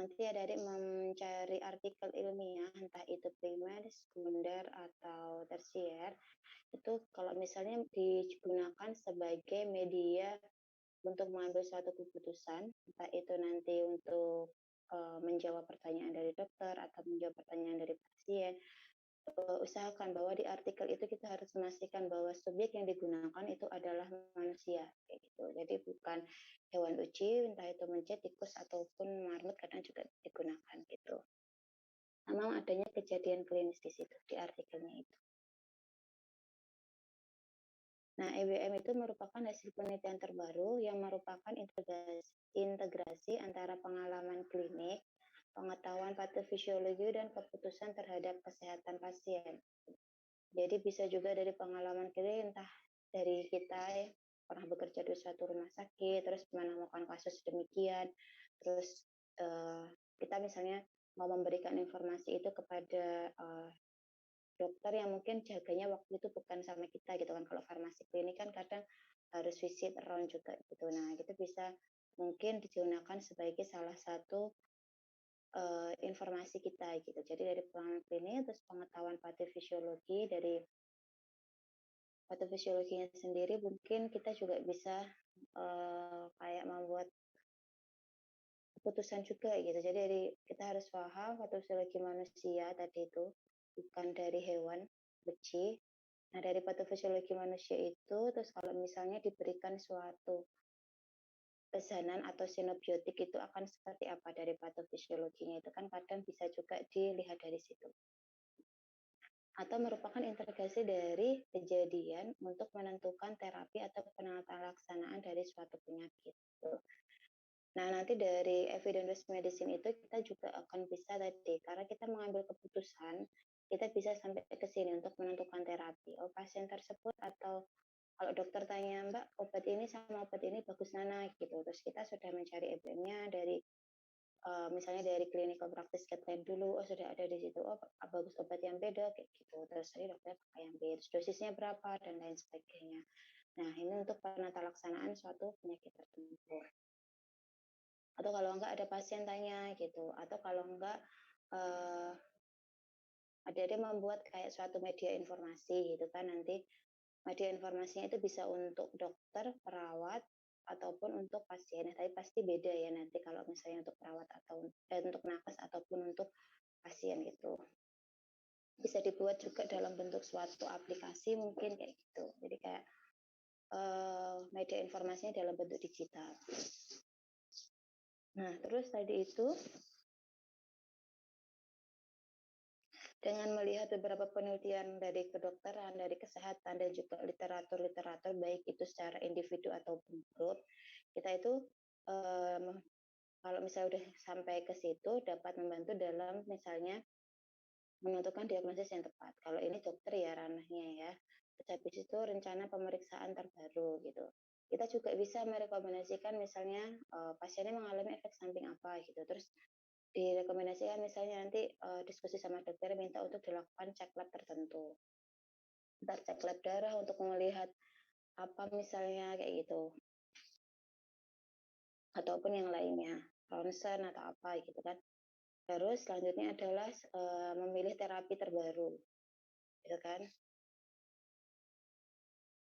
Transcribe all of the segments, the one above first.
nanti adik-adik mencari artikel ilmiah, entah itu primer, sekunder, atau tersier, itu kalau misalnya digunakan sebagai media untuk mengambil suatu keputusan, entah itu nanti untuk menjawab pertanyaan dari dokter atau menjawab pertanyaan dari pasien, usahakan bahwa di artikel itu kita harus memastikan bahwa subjek yang digunakan itu adalah manusia, kayak gitu. Jadi bukan hewan uji, entah itu mencet, tikus ataupun marmut kadang juga digunakan gitu. Memang adanya kejadian klinis di situ di artikelnya itu. Nah, EWM itu merupakan hasil penelitian terbaru yang merupakan integrasi antara pengalaman klinik, pengetahuan patofisiologi, dan keputusan terhadap kesehatan pasien. Jadi bisa juga dari pengalaman klinik, entah dari kita ya, pernah bekerja di suatu rumah sakit, terus menemukan kasus demikian, terus kita misalnya mau memberikan informasi itu kepada dokter yang mungkin jaganya waktu itu bukan sama kita gitu kan. Kalau farmasi klinik kan kadang harus visit around juga gitu. Nah, itu bisa mungkin digunakan sebagai salah satu informasi kita gitu. Jadi dari pengalaman klinik, terus pengetahuan patofisiologi, dari patofisiologinya sendiri mungkin kita juga bisa kayak membuat keputusan juga gitu. Jadi dari kita harus paham patofisiologi manusia tadi itu bukan dari hewan beci. Nah, dari patofisiologi manusia itu, terus kalau misalnya diberikan suatu pesanan atau sinobiotik itu akan seperti apa dari patofisiologinya itu kan kadang bisa juga dilihat dari situ. Atau merupakan integrasi dari kejadian untuk menentukan terapi atau penata-laksanaan dari suatu penyakit. Nah, nanti dari evidence medicine itu kita juga akan bisa tadi, karena kita mengambil keputusan, kita bisa sampai ke sini untuk menentukan terapi. Oh, pasien tersebut atau kalau dokter tanya, Mbak, obat ini sama obat ini bagus mana gitu. Terus kita sudah mencari evidence-nya dari misalnya dari clinical practice guideline dulu, oh sudah ada di situ, oh bagus obat yang beda kayak gitu. Terus tadi dokter pakai yang beda, dosisnya berapa dan lain sebagainya. Nah, ini untuk penata laksanaan suatu penyakit tertentu. Atau kalau enggak ada pasien tanya gitu, atau kalau enggak ada membuat kayak suatu media informasi gitu kan, nanti media informasinya itu bisa untuk dokter, perawat, ataupun untuk pasien. Tapi pasti beda ya nanti kalau misalnya untuk perawat atau untuk nakes ataupun untuk pasien gitu. Bisa dibuat juga dalam bentuk suatu aplikasi mungkin kayak gitu. Jadi kayak media informasinya dalam bentuk digital. Nah, terus tadi itu dengan melihat beberapa penelitian dari kedokteran, dari kesehatan, dan juga literatur-literatur, baik itu secara individu ataupun grup, kita itu kalau misalnya udah sampai ke situ, dapat membantu dalam misalnya menentukan diagnosis yang tepat. Kalau ini dokter ya ranahnya ya. Terus habis itu rencana pemeriksaan terbaru gitu. Kita juga bisa merekomendasikan misalnya pasiennya mengalami efek samping apa gitu. Terus direkomendasikan misalnya nanti diskusi sama dokter minta untuk dilakukan cek lab tertentu. Ntar cek lab darah untuk melihat apa misalnya kayak gitu. Ataupun yang lainnya, ronsen atau apa gitu kan. Terus selanjutnya adalah memilih terapi terbaru, gitu kan.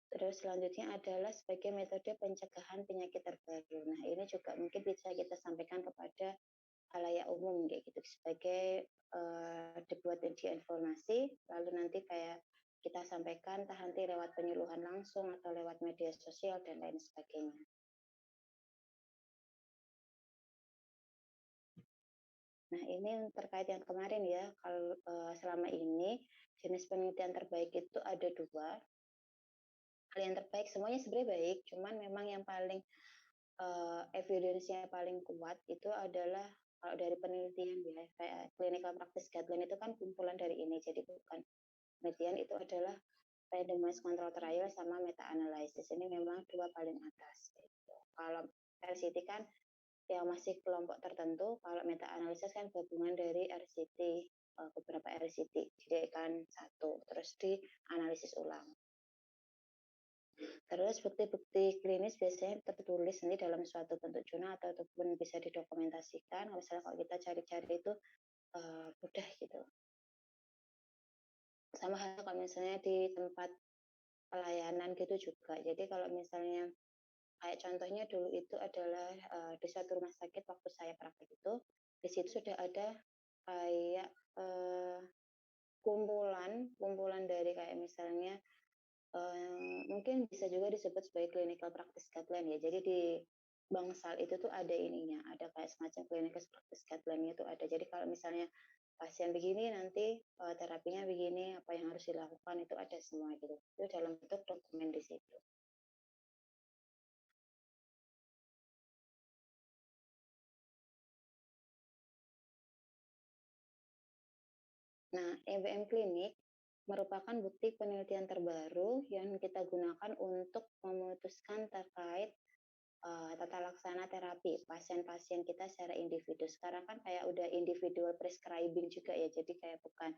Terus selanjutnya adalah sebagai metode pencegahan penyakit terbaru. Nah, ini juga mungkin bisa kita sampaikan kepada khalayak umum kayak gitu sebagai dibuat media informasi, lalu nanti kayak kita sampaikan entah nanti lewat penyuluhan langsung atau lewat media sosial dan lain sebagainya. Nah, ini terkait yang kemarin ya, kalau selama ini jenis penelitian terbaik itu ada 2. Hal yang terbaik semuanya sebenarnya baik, cuman memang yang paling evidence-nya paling kuat itu adalah kalau dari penelitian ya, kayak clinical practice guideline itu kan kumpulan dari ini, jadi bukan penelitian, itu adalah randomized control trial sama meta analysis. Ini memang 2 paling atas gitu. Kalau RCT kan yang masih kelompok tertentu, kalau meta analysis kan gabungan dari RCT, beberapa RCT, jadi kan satu, terus dianalisis ulang. Terus bukti-bukti klinis biasanya tertulis nanti dalam suatu bentuk jurnal ataupun bisa didokumentasikan. Misalnya kalau kita cari-cari itu mudah gitu. Sama halnya kalau misalnya di tempat pelayanan gitu juga. Jadi kalau misalnya kayak contohnya dulu itu adalah di suatu rumah sakit waktu saya praktek itu, di situ sudah ada kayak kumpulan kumpulan dari kayak misalnya mungkin bisa juga disebut sebagai clinical practice guideline ya. Jadi di Bangsal itu tuh ada ininya, ada kayak semacam clinical practice guideline itu ada. Jadi kalau misalnya pasien begini nanti terapinya begini, apa yang harus dilakukan itu ada semua gitu. Itu dalam bentuk dokumen di situ. Nah, EBM klinik merupakan bukti penelitian terbaru yang kita gunakan untuk memutuskan terkait tata laksana terapi pasien-pasien kita secara individu. Sekarang kan kayak udah individual prescribing juga ya, jadi kayak bukan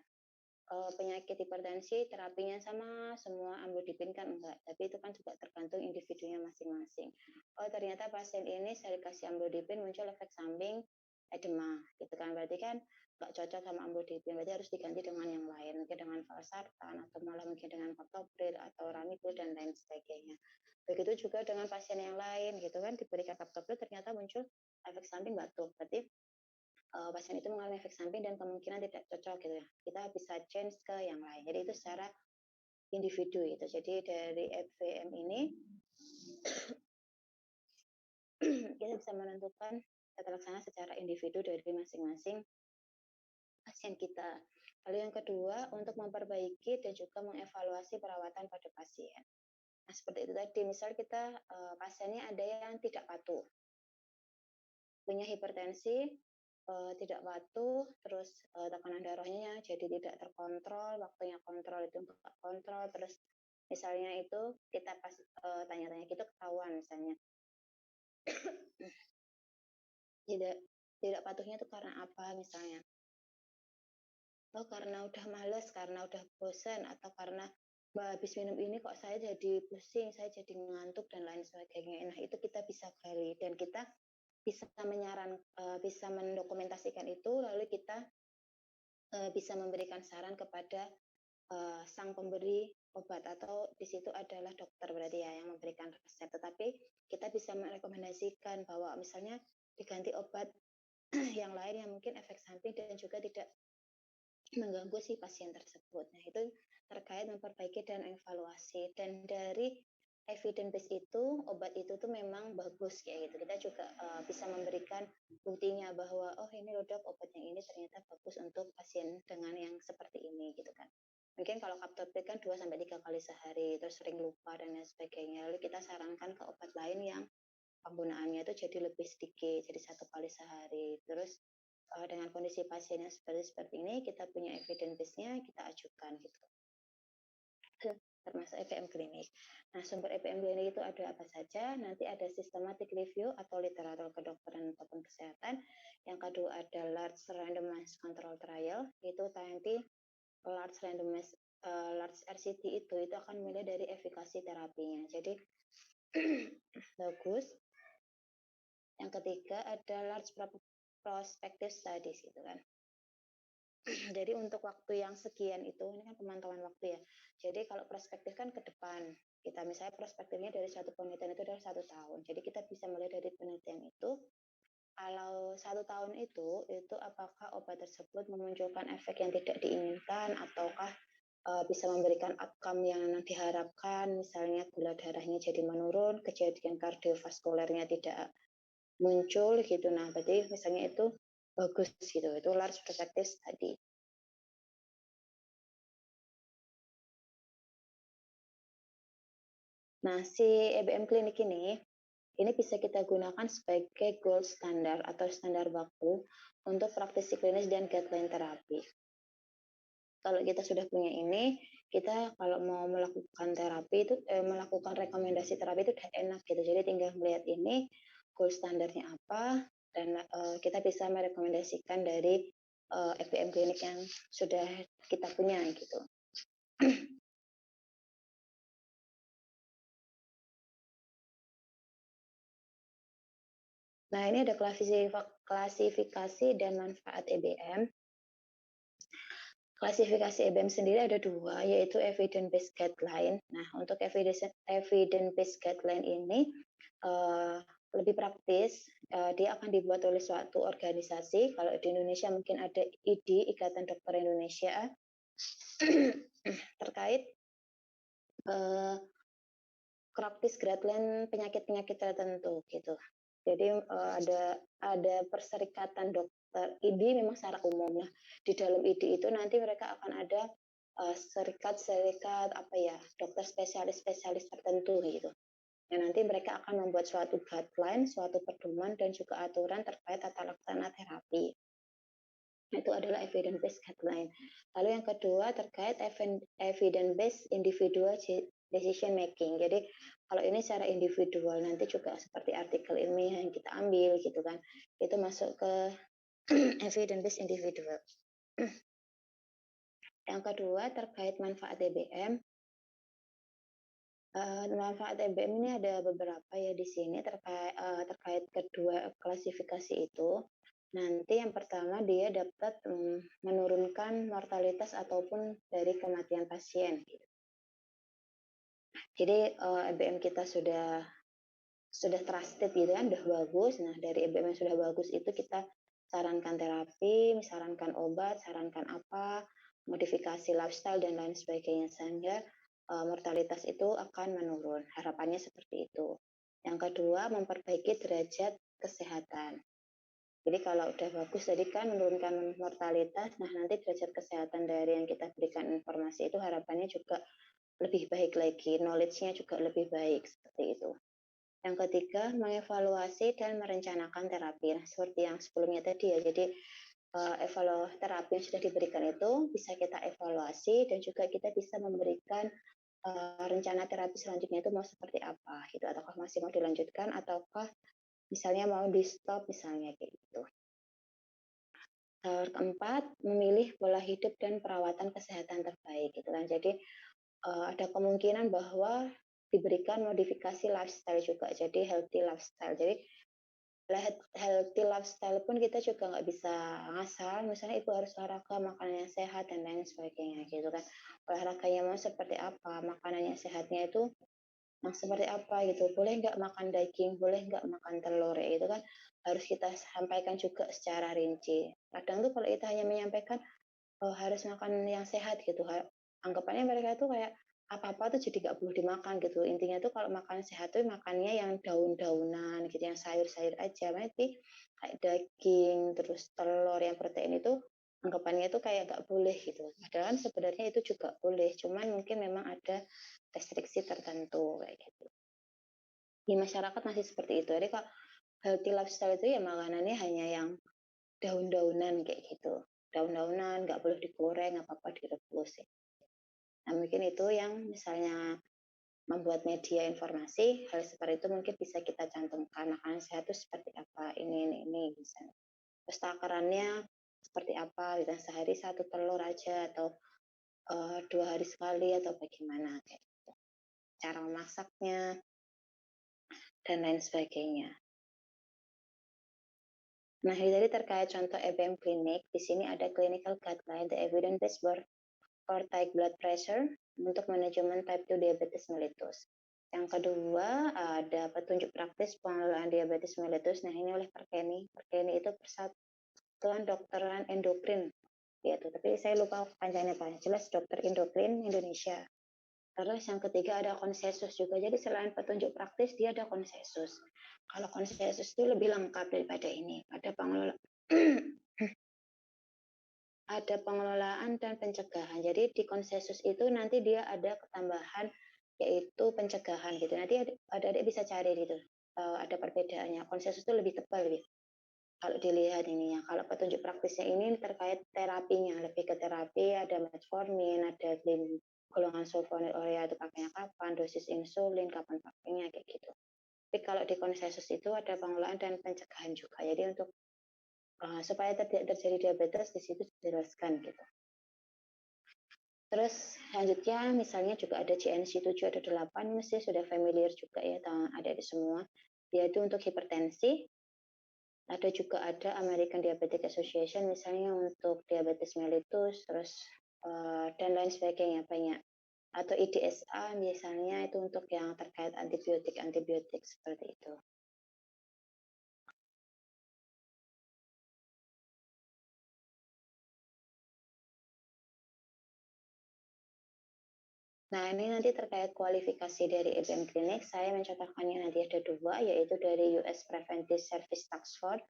penyakit hipertensi terapinya sama semua amlodipin kan enggak, tapi itu kan juga tergantung individunya masing-masing. Oh ternyata pasien ini saya dikasih amlodipin muncul efek samping edema gitu kan, berarti kan nggak cocok sama amlodipin, berarti harus diganti dengan yang lain, mungkin dengan valsartan atau malah mungkin dengan captopril atau ranitidine dan lain sebagainya. Begitu juga dengan pasien yang lain gitu kan, diberikan captopril ternyata muncul efek samping batuk, berarti pasien itu mengalami efek samping dan kemungkinan tidak cocok gitu ya. Kita bisa change ke yang lain. Jadi itu secara individu itu. Jadi dari FVM ini kita bisa menentukan tata laksana secara individu dari masing-masing pasien kita. Lalu yang kedua, untuk memperbaiki dan juga mengevaluasi perawatan pada pasien. Nah, seperti itu tadi, misal kita pasiennya ada yang tidak patuh, punya hipertensi, tidak patuh, terus tekanan darahnya jadi tidak terkontrol, waktunya kontrol itu nggak kontrol, terus misalnya itu kita pas tanya-tanya gitu ketahuan misalnya tidak tidak patuhnya itu karena apa misalnya, oh karena udah males, karena udah bosan, atau karena habis minum ini kok saya jadi pusing, saya jadi ngantuk dan lain sebagainya. Nah itu kita bisa gali dan kita bisa bisa mendokumentasikan itu, lalu kita bisa memberikan saran kepada sang pemberi obat, atau di situ adalah dokter berarti ya yang memberikan resep. Tetapi kita bisa merekomendasikan bahwa misalnya diganti obat yang lain yang mungkin efek samping dan juga tidak mengganggu si pasien tersebut. Nah, itu terkait memperbaiki dan evaluasi. Dan dari evidence base itu, obat itu tuh memang bagus kayak gitu. Kita juga bisa memberikan buktinya bahwa oh ini loh dok, obat yang ini ternyata bagus untuk pasien dengan yang seperti ini gitu kan. Mungkin kalau Captopril kan 2 sampai 3 kali sehari, terus sering lupa dan lain sebagainya. Lalu kita sarankan ke obat lain yang penggunaannya itu jadi lebih sedikit, jadi 1 kali sehari. Terus dengan kondisi pasien yang seperti ini, kita punya evidence base-nya, kita ajukan gitu. Termasuk EPM klinik. Nah, sumber EPM klinik itu ada apa saja? Nanti ada systematic review atau literatur kedokteran ataupun kesehatan. Yang kedua ada large randomized control trial, itu nanti large randomized large RCT itu akan mulai dari efikasi terapinya. Jadi bagus. Yang ketiga ada large prospective studies gitu kan. Jadi untuk waktu yang sekian itu, ini kan pemantauan waktu ya. Jadi kalau perspektif kan ke depan. Kita misalnya perspektifnya dari satu penelitian itu adalah 1 tahun. Jadi kita bisa mulai dari penelitian itu. Kalau 1 tahun itu apakah obat tersebut memunculkan efek yang tidak diinginkan, ataukah bisa memberikan outcome yang diharapkan, misalnya gula darahnya jadi menurun, kejadian kardiovaskulernya tidak muncul gitu. Nah, berarti misalnya itu bagus gitu. Itu large perspective tadi. Nah, si EBM klinik ini bisa kita gunakan sebagai gold standar atau standar baku untuk praktisi klinis dan guideline terapi. Kalau kita sudah punya ini, kita kalau mau melakukan terapi itu melakukan rekomendasi terapi itu udah enak gitu. Jadi tinggal melihat ini gold standarnya apa, dan kita bisa merekomendasikan dari EBM klinik yang sudah kita punya gitu. Nah, ini ada klasifikasi dan manfaat EBM. Klasifikasi EBM sendiri ada dua, yaitu evidence based guideline. Nah, untuk evidence based guideline ini lebih praktis. Dia akan dibuat oleh suatu organisasi. Kalau di Indonesia mungkin ada IDI, Ikatan Dokter Indonesia, terkait praktis guideline penyakit-penyakit tertentu gitu. Jadi ada perserikatan dokter IDI memang secara umum. Nah, di dalam IDI itu nanti mereka akan ada serikat-serikat apa ya, dokter spesialis-spesialis tertentu gitu. Nah, nanti mereka akan membuat suatu guideline, suatu pedoman dan juga aturan terkait tata laksana terapi. Itu adalah evidence based guideline. Lalu yang kedua terkait evidence based individual decision making. Jadi kalau ini secara individual, nanti juga seperti artikel ilmiah yang kita ambil gitu kan, itu masuk ke evidence based individual. Yang kedua terkait manfaat EBM. Manfaat EBM ini ada beberapa ya di sini terkait kedua klasifikasi itu. Nanti yang pertama dia dapat menurunkan mortalitas ataupun dari kematian pasien. Jadi EBM kita sudah trusted gitu kan, sudah bagus. Nah, dari EBM yang sudah bagus itu kita sarankan terapi, sarankan obat, sarankan apa, modifikasi lifestyle dan lain sebagainya, sehingga mortalitas itu akan menurun. Harapannya seperti itu. Yang kedua, memperbaiki derajat kesehatan. Jadi kalau udah bagus tadi kan menurunkan mortalitas, nah nanti derajat kesehatan dari yang kita berikan informasi itu harapannya juga lebih baik lagi, knowledge-nya juga lebih baik, seperti itu. Yang ketiga, mengevaluasi dan merencanakan terapi. Nah, seperti yang sebelumnya tadi ya, jadi terapi yang sudah diberikan itu bisa kita evaluasi dan juga kita bisa memberikan rencana terapi selanjutnya itu mau seperti apa, gitu. Ataukah masih mau dilanjutkan, ataukah misalnya mau di stop misalnya kayak gitu. Keempat, memilih pola hidup dan perawatan kesehatan terbaik gitu kan. Jadi ada kemungkinan bahwa diberikan modifikasi lifestyle juga, jadi healthy lifestyle. Jadi healthy lifestyle pun kita juga nggak bisa ngasal, misalnya ibu harus olahraga, makanannya sehat dan lain sebagainya gitu kan. Olahraganya mau seperti apa, makanannya sehatnya itu yang seperti apa gitu, boleh nggak makan daging, boleh nggak makan telur, itu kan harus kita sampaikan juga secara rinci. Kadang tuh kalau kita hanya menyampaikan harus makan yang sehat gitu, anggapannya mereka tuh kayak apa-apa tuh jadi nggak perlu dimakan gitu. Intinya tuh kalau makan sehat tuh makannya yang daun-daunan gitu, yang sayur-sayur aja. Nanti kayak daging, terus telur yang protein itu anggapannya itu kayak nggak boleh gitu. Padahal kan sebenarnya itu juga boleh, cuman mungkin memang ada restriksi tertentu kayak gitu. Di masyarakat masih seperti itu. Jadi kalau healthy lifestyle itu ya makanannya hanya yang daun-daunan kayak gitu. Daun-daunan, nggak boleh digoreng, apa-apa direbus ya. Nah, mungkin itu yang misalnya membuat media informasi, hal seperti itu mungkin bisa kita cantumkan. Makanan sehat itu seperti apa, ini, misalnya. Terus takarannya seperti apa, gitu. Sehari satu telur aja, atau 2 hari sekali, atau bagaimana, kayak gitu. Cara memasaknya, dan lain sebagainya. Nah, ini tadi terkait contoh EBM klinik. Di sini ada clinical guideline, the evidence based for type blood pressure untuk manajemen type 2 diabetes mellitus. Yang kedua, ada petunjuk praktis pengelolaan diabetes mellitus. Nah, ini oleh Perkeni. Perkeni itu Persatuan Dokteran Endokrin. Yaitu, tapi saya lupa panjangnya Pak. Jelas Dokter Endokrin Indonesia. Terus yang ketiga ada konsensus juga. Jadi selain petunjuk praktis, dia ada konsensus. Kalau konsensus itu lebih lengkap daripada ini. Ada pengelolaan dan pencegahan. Jadi di konsensus itu nanti dia ada ketambahan yaitu pencegahan gitu. Nanti adik-adik bisa cari gitu. Ada perbedaannya. Konsensus itu lebih tebal gitu. Kalau dilihat ininya, kalau petunjuk praktisnya ini terkait terapinya, lebih ke terapi, ada metformin, ada golongan sulfonylurea itu pakainya kapan, dosis insulin, kapan pakainya, kayak gitu. Tapi kalau di konsensus itu ada pengelolaan dan pencegahan juga. Jadi untuk supaya tidak terjadi diabetes di situ dijelaskan gitu. Terus selanjutnya misalnya juga ada GNC 7 ada 8, mesti sudah familiar juga ya ada di semua. Yaitu untuk hipertensi, ada American Diabetes Association misalnya untuk diabetes mellitus, terus dan lain sebagainya banyak. Atau IDSA misalnya itu untuk yang terkait antibiotik seperti itu. Nah, ini nanti terkait kualifikasi dari EBM Clinic, saya mencatatkannya nanti ada dua, yaitu dari US Preventive Service Task Force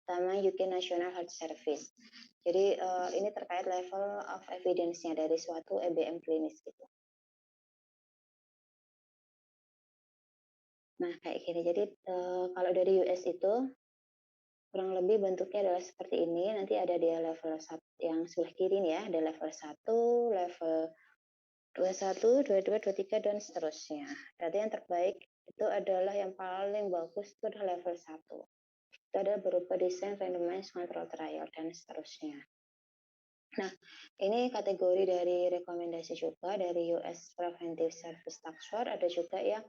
sama UK National Health Service. Jadi ini terkait level of evidence-nya dari suatu EBM klinis gitu. Nah, kayak gini. Jadi kalau dari US itu kurang lebih bentuknya adalah seperti ini. Nanti ada dia level 1 yang sebelah kiri nih ya, ada level 1, level 21, 22, 23 dan seterusnya. Berarti yang terbaik itu adalah yang paling bagus itu adalah level 1. Itu adalah berupa desain randomized control trial dan seterusnya. Nah, ini kategori dari rekomendasi juga dari US Preventive Service Task Force, ada juga yang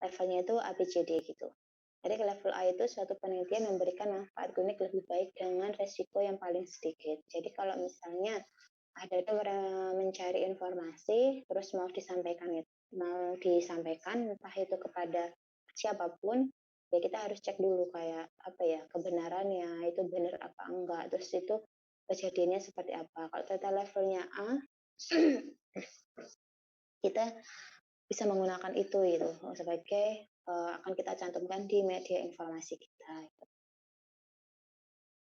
levelnya itu ABCD gitu. Jadi level A itu suatu penelitian memberikan manfaat klinik lebih baik dengan resiko yang paling sedikit. Jadi kalau misalnya ada itu mencari informasi terus mau disampaikan entah itu kepada siapapun, ya kita harus cek dulu kayak apa ya kebenarannya itu benar apa enggak, terus itu kejadiannya seperti apa. Kalau ternyata levelnya A, kita bisa menggunakan itu gitu sebagai akan kita cantumkan di media informasi kita.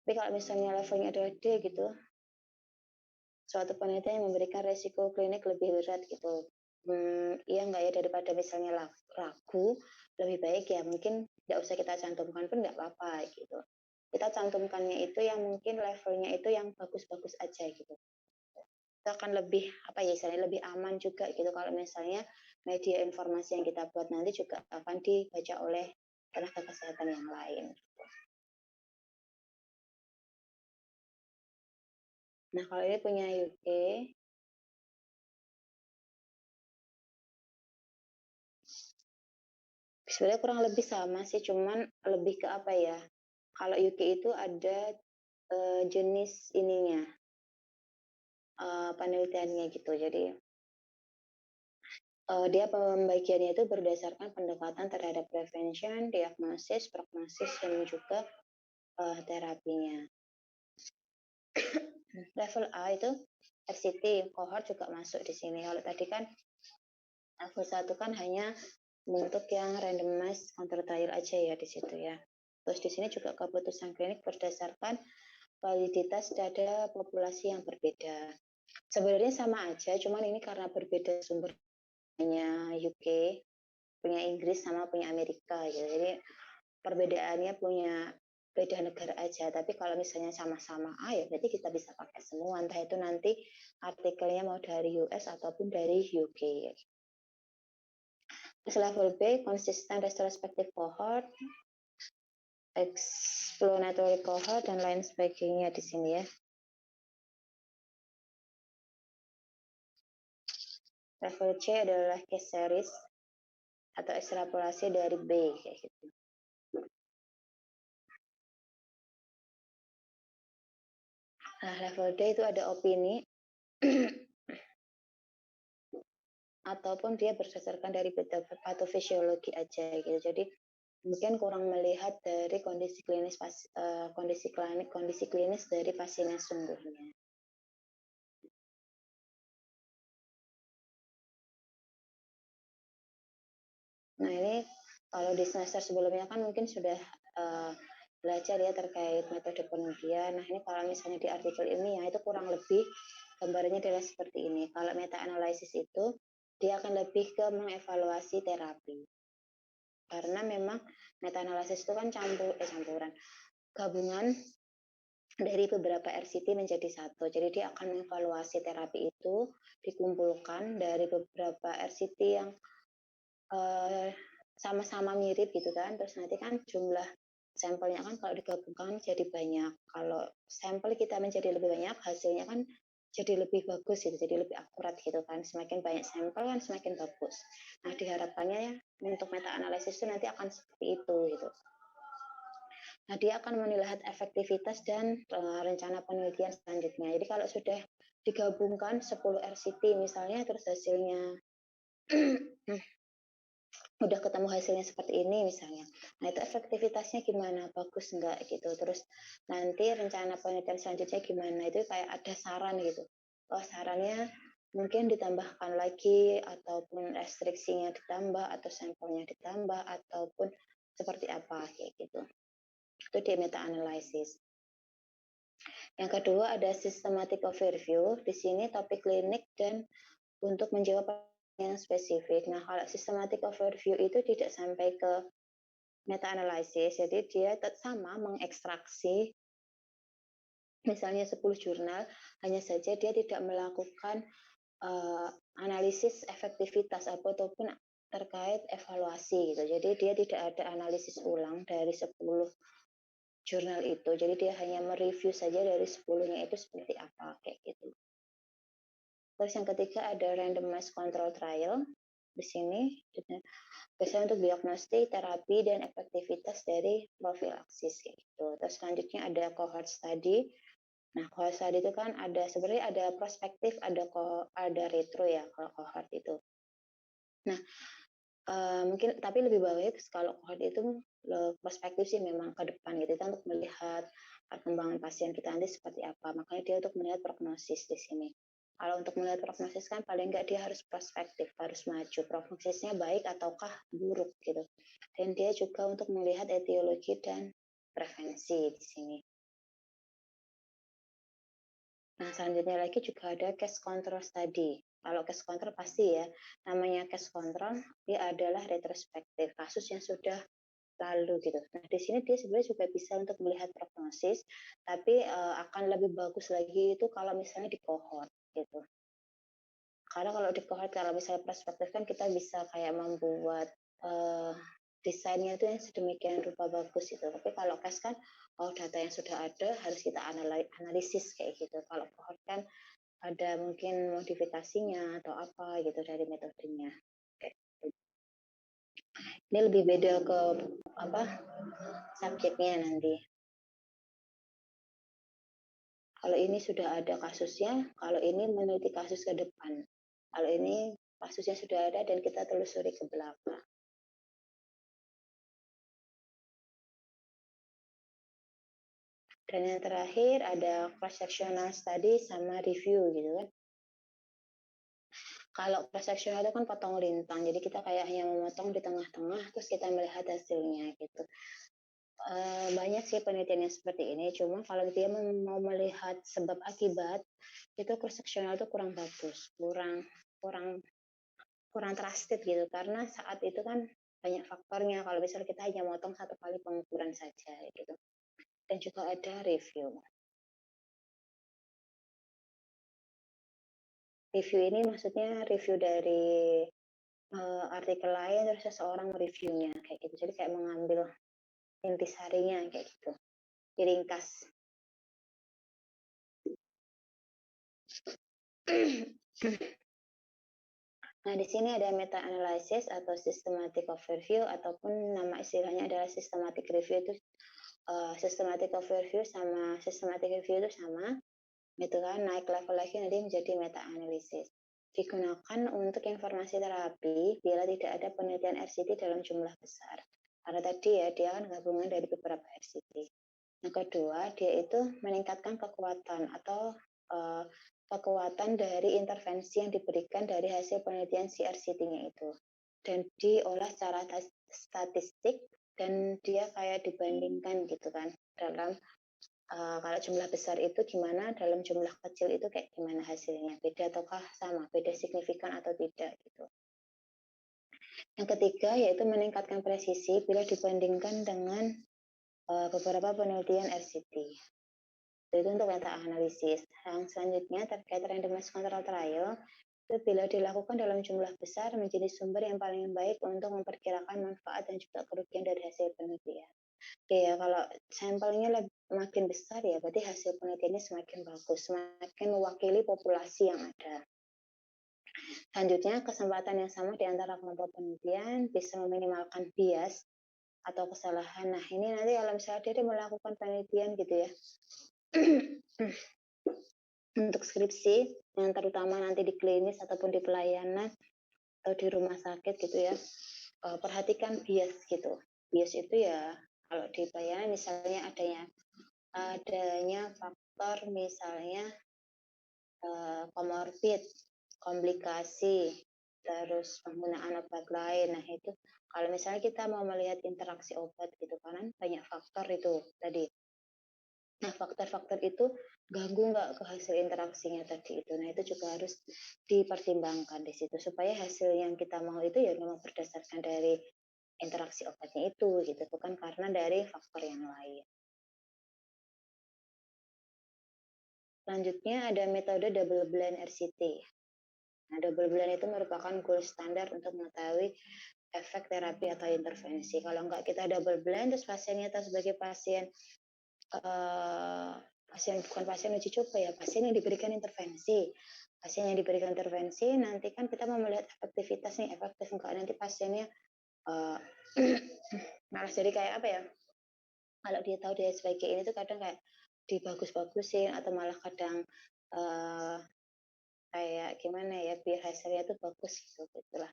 Tapi kalau misalnya levelnya adalah D gitu, suatu penelitian yang memberikan resiko klinik lebih berat gitu. Iya nggak ya daripada misalnya ragu, lebih baik ya mungkin nggak usah kita cantumkan pun nggak apa-apa gitu. Kita cantumkannya itu yang mungkin levelnya itu yang bagus-bagus aja gitu. Itu akan lebih apa ya istilahnya lebih aman juga gitu kalau misalnya media informasi yang kita buat nanti juga akan dibaca oleh tenaga kesehatan yang lain. Nah kalau ini punya UK, sebenarnya kurang lebih sama sih, cuman lebih ke apa ya? Kalau UK itu ada jenis ininya, penelitiannya gitu. Jadi dia pembagiannya itu berdasarkan pendekatan terhadap prevention, diagnosis, prognosis, dan juga terapinya. Level A itu RCT, cohort juga masuk di sini. Kalau tadi kan level 1 kan hanya bentuk yang randomized control trial aja ya di situ ya. Terus di sini juga keputusan klinik berdasarkan validitas pada populasi yang berbeda. Sebenarnya sama aja, cuman ini karena berbeda sumbernya UK, punya Inggris sama punya Amerika gitu. Jadi perbedaannya punya beda negara aja. Tapi kalau misalnya sama-sama A ya berarti kita bisa pakai semua. Entah itu nanti artikelnya mau dari US ataupun dari UK. Terus level B, consistent retrospective cohort, explanatory cohort, dan lain sebagainya di sini ya. Level C adalah case series atau ekstrapolasi dari B kayak gitu. Nah, level D itu ada opini ataupun dia berdasarkan dari patofisiologi aja gitu. Jadi mungkin kurang melihat dari kondisi klinis dari pasien yang sungguhnya. Nah ini kalau di semester sebelumnya kan mungkin sudah belajar ya terkait metode penelitian. Nah ini kalau misalnya di artikel ini ya itu kurang lebih gambarnya adalah seperti ini. Kalau meta analisis itu dia akan lebih ke mengevaluasi terapi. Karena memang meta analisis itu kan campuran gabungan dari beberapa RCT menjadi satu. Jadi dia akan mengevaluasi terapi itu dikumpulkan dari beberapa RCT yang sama-sama mirip gitu kan. Terus nanti kan jumlah sampelnya kan kalau digabungkan jadi banyak. Kalau sampel kita menjadi lebih banyak, hasilnya kan jadi lebih bagus gitu, jadi lebih akurat gitu kan. Semakin banyak sampel kan semakin bagus. Nah diharapkannya ya untuk meta analisis itu nanti akan seperti itu gitu. Nah, dia akan melihat efektivitas dan rencana penelitian selanjutnya. Jadi kalau sudah digabungkan 10 RCT misalnya, terus hasilnya udah ketemu hasilnya seperti ini misalnya. Nah, itu efektivitasnya gimana? Bagus enggak gitu. Terus nanti rencana penelitian selanjutnya gimana? Itu kayak ada saran gitu. Oh, sarannya mungkin ditambahkan lagi ataupun restriksinya ditambah atau sampelnya ditambah ataupun seperti apa kayak gitu. Itu di meta analysis. Yang kedua ada systematic overview. Di sini topik klinik dan untuk menjawab yang spesifik. Nah, kalau systematic overview itu tidak sampai ke meta analysis, jadi dia tetap sama mengekstraksi misalnya 10 jurnal, hanya saja dia tidak melakukan analisis efektivitas ataupun terkait evaluasi gitu. Jadi dia tidak ada analisis ulang dari 10 jurnal itu. Jadi dia hanya mereview saja dari 10-nya itu seperti apa kayak gitu. Terus yang ketiga ada randomized control trial. Di sini biasanya untuk diagnostik, terapi, dan efektivitas dari profilaksis gitu. Terus selanjutnya ada cohort study. Nah, cohort study itu kan ada sebenarnya ada prospektif, ada retro ya kalau cohort itu. Nah, mungkin tapi lebih baik kalau cohort itu prospektif sih memang ke depan gitu kan untuk melihat perkembangan pasien kita nanti seperti apa. Makanya dia untuk melihat prognosis di sini. Kalau untuk melihat prognosis kan paling nggak dia harus prospektif, harus maju. Prognosisnya baik ataukah buruk gitu. Dan dia juga untuk melihat etiologi dan prevensi di sini. Nah, selanjutnya lagi juga ada case control study. Kalau case control pasti ya, namanya case control dia adalah retrospektif, kasus yang sudah lalu gitu. Nah, di sini dia sebenarnya juga bisa untuk melihat prognosis, tapi akan lebih bagus lagi itu kalau misalnya di cohort gitu. Karena kalau di cohort kalau misalnya perspektif kan kita bisa kayak membuat desainnya itu yang sedemikian rupa bagus gitu. Tapi kalau case kan data yang sudah ada harus kita analisis kayak gitu. Kalau cohort kan ada mungkin modifikasinya atau apa gitu dari metodenya. Kayak gitu. Ini lebih beda ke apa subjeknya nanti. Kalau ini sudah ada kasusnya, kalau ini meneliti kasus ke depan. Kalau ini kasusnya sudah ada dan kita telusuri ke belakang. Dan yang terakhir ada cross-sectional study sama review gitu kan. Kalau cross-sectional itu kan potong lintang, jadi kita kayak hanya memotong di tengah-tengah, terus kita melihat hasilnya gitu. Banyak sih penelitian yang seperti ini, cuma kalau dia mau melihat sebab akibat, itu cross-sectional itu kurang bagus, kurang kurang trusted gitu, karena saat itu kan banyak faktornya, kalau misalnya kita hanya motong satu kali pengukuran saja gitu. Dan juga ada review. Review ini maksudnya review dari artikel lain terus seseorang mereviewnya kayak gitu. Jadi kayak mengambil intisarinya kayak gitu. Diringkas. Nah, di sini ada meta analysis atau systematic overview ataupun nama istilahnya adalah systematic review itu systematic overview sama systematic review itu sama gitu kan, naik level lagi nanti menjadi meta analisis. Digunakan untuk informasi terapi bila tidak ada penelitian RCT dalam jumlah besar. Karena tadi ya dia kan gabungan dari beberapa RCT. Yang kedua, dia itu meningkatkan kekuatan atau uh, kekuatan dari intervensi yang diberikan dari hasil penelitian CRCT-nya itu. Dan diolah secara statistik dan dia kayak dibandingkan gitu kan dalam kalau jumlah besar itu gimana, dalam jumlah kecil itu kayak gimana hasilnya, beda ataukah sama, beda signifikan atau tidak gitu. Yang ketiga yaitu meningkatkan presisi bila dibandingkan dengan beberapa penelitian RCT. Itu untuk meta analisis. Yang selanjutnya terkait randomized control trial, itu bila dilakukan dalam jumlah besar menjadi sumber yang paling baik untuk memperkirakan manfaat dan juga kerugian dari hasil penelitian. Ya, kalau sampelnya makin besar ya berarti hasil penelitiannya semakin bagus, semakin mewakili populasi yang ada. Selanjutnya, kesempatan yang sama di antara kelompok penelitian bisa meminimalkan bias atau kesalahan. Nah, ini nanti kalau misalnya dia melakukan penelitian gitu ya, untuk skripsi, yang terutama nanti di klinis ataupun di pelayanan atau di rumah sakit gitu ya, perhatikan bias gitu. Bias itu ya kalau di pelayanan misalnya adanya faktor misalnya komorbid, komplikasi, terus penggunaan obat lain. Nah, itu kalau misalnya kita mau melihat interaksi obat gitu kan banyak faktor itu tadi. Nah, faktor-faktor itu ganggu nggak ke hasil interaksinya tadi itu. Nah, itu juga harus dipertimbangkan di situ supaya hasil yang kita mau itu ya memang berdasarkan dari interaksi obatnya itu gitu, bukan karena dari faktor yang lain. Selanjutnya ada metode double blind RCT. Nah, double blind itu merupakan gold standar untuk mengetahui efek terapi atau intervensi. Kalau enggak kita double blind, terus pasiennya tahu sebagai pasien bukan pasien uji coba ya, pasien yang diberikan intervensi. Pasien yang diberikan intervensi, nanti kan kita mau melihat efektivitas nih, efektif enggak nanti pasiennya uh, malah jadi kayak apa ya? Kalau dia tahu dia sebagai ini tuh kadang kayak dibagus-bagusin atau malah kadang uh, kayak gimana ya biar hasilnya tuh bagus gitulah.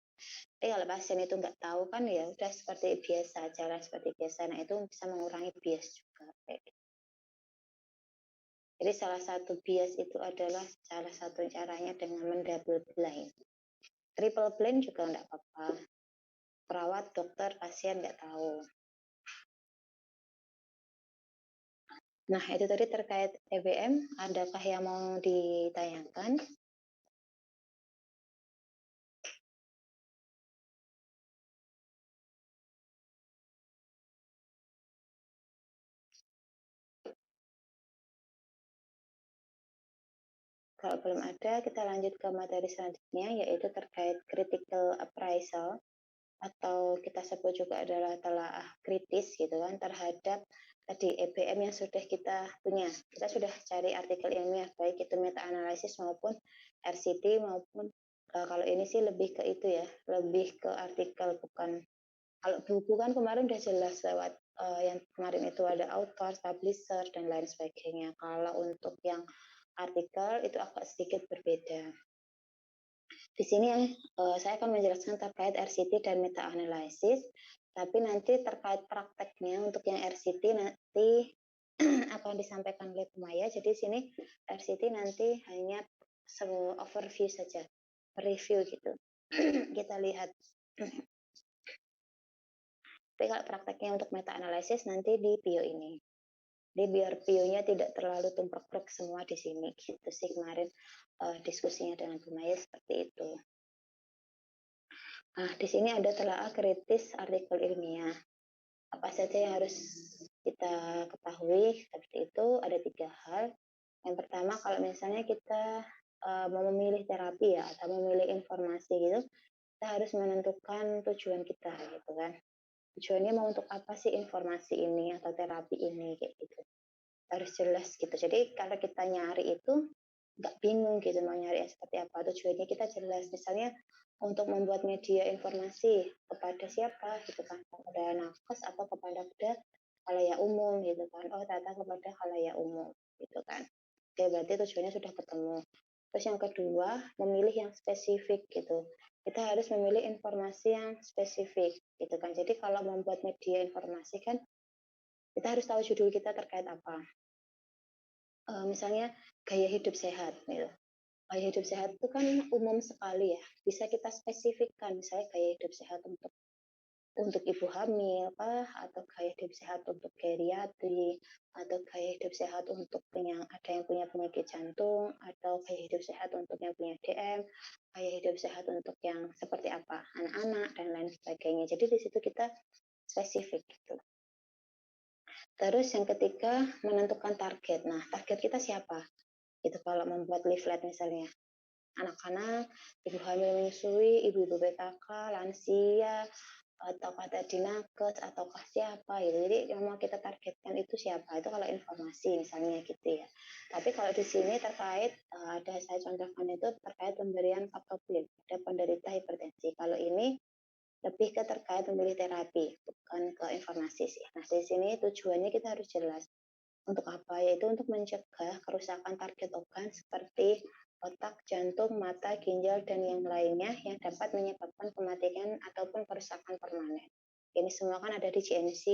Tapi kalau pasien itu nggak tahu kan ya udah seperti biasa, jalan seperti biasa. Nah itu bisa mengurangi bias juga. Jadi salah satu bias itu adalah salah satu caranya dengan mendouble blind. Triple blind juga nggak apa-apa. Perawat, dokter, pasien nggak tahu. Nah itu tadi terkait EBM. Adakah yang mau ditayangkan? Kalau belum ada, kita lanjut ke materi selanjutnya, yaitu terkait critical appraisal, atau kita sebut juga adalah telaah kritis gitu kan, terhadap tadi EBM yang sudah kita punya. Kita sudah cari artikel ilmiah, baik itu meta-analisis maupun RCT, maupun kalau ini sih lebih ke itu ya, lebih ke artikel, bukan. Kalau buku kan kemarin udah jelas lewat yang kemarin itu ada author, publisher, dan lain sebagainya. Kalau untuk yang artikel itu agak sedikit berbeda. Di sini saya akan menjelaskan terkait RCT dan meta analysis, tapi nanti terkait prakteknya untuk yang RCT nanti akan disampaikan oleh Bu Maya. Jadi sini RCT nanti hanya overview saja, review gitu. Kita lihat. Tapi kalau prakteknya untuk meta analysis nanti di Pio ini. Jadi biar Pio-nya tidak terlalu tumprek semua di sini gitu sih kemarin diskusinya dengan Bu Maya seperti itu. Nah, di sini ada telaah kritis artikel ilmiah. Apa saja yang harus kita ketahui seperti itu? Ada 3 hal. Yang pertama, kalau misalnya kita mau memilih terapi ya, atau memilih informasi gitu, kita harus menentukan tujuan kita gitu kan. Tujuannya mau untuk apa sih informasi ini atau terapi ini kayak gitu. Harus jelas gitu. Jadi kalau kita nyari itu nggak bingung gitu mau nyari seperti apa, tujuannya kita jelas. Misalnya untuk membuat media informasi kepada siapa gitu kan, kepada nakes atau kepada khalayak umum gitu kan. Oh ternyata kepada khalayak umum gitu kan. Oke, berarti tujuannya sudah ketemu. Terus yang kedua, memilih yang spesifik gitu. Kita harus memilih informasi yang spesifik gitu kan. Jadi kalau membuat media informasi kan kita harus tahu judul kita terkait apa. Misalnya gaya hidup sehat gitu. Gaya hidup sehat itu kan umum sekali ya. Bisa kita spesifikkan misalnya gaya hidup sehat untuk ibu hamil atau gaya hidup sehat untuk geriatri, atau gaya hidup sehat untuk ada yang punya penyakit jantung, atau gaya hidup sehat untuk yang punya DM, gaya hidup sehat untuk yang seperti apa, anak-anak dan lain sebagainya. Jadi di situ kita spesifik gitu. Terus yang ketiga, menentukan target. Nah, target kita siapa? Itu kalau membuat leaflet misalnya. Anak-anak, ibu hamil menyusui, ibu-ibu PKK, lansia, atau tadi nakes, ataukah siapa gitu. Jadi yang mau kita targetkan itu siapa? Itu kalau informasi misalnya gitu ya. Tapi kalau di sini terkait, ada saya contohkan itu terkait pemberian kaptopil pada penderita hipertensi. Kalau ini lebih ke terkait memilih terapi, bukan ke informasi sih. Nah, di sini tujuannya kita harus jelas. Untuk apa? Yaitu untuk mencegah kerusakan target organ seperti otak, jantung, mata, ginjal, dan yang lainnya yang dapat menyebabkan kematian ataupun kerusakan permanen. Ini semua kan ada di GNC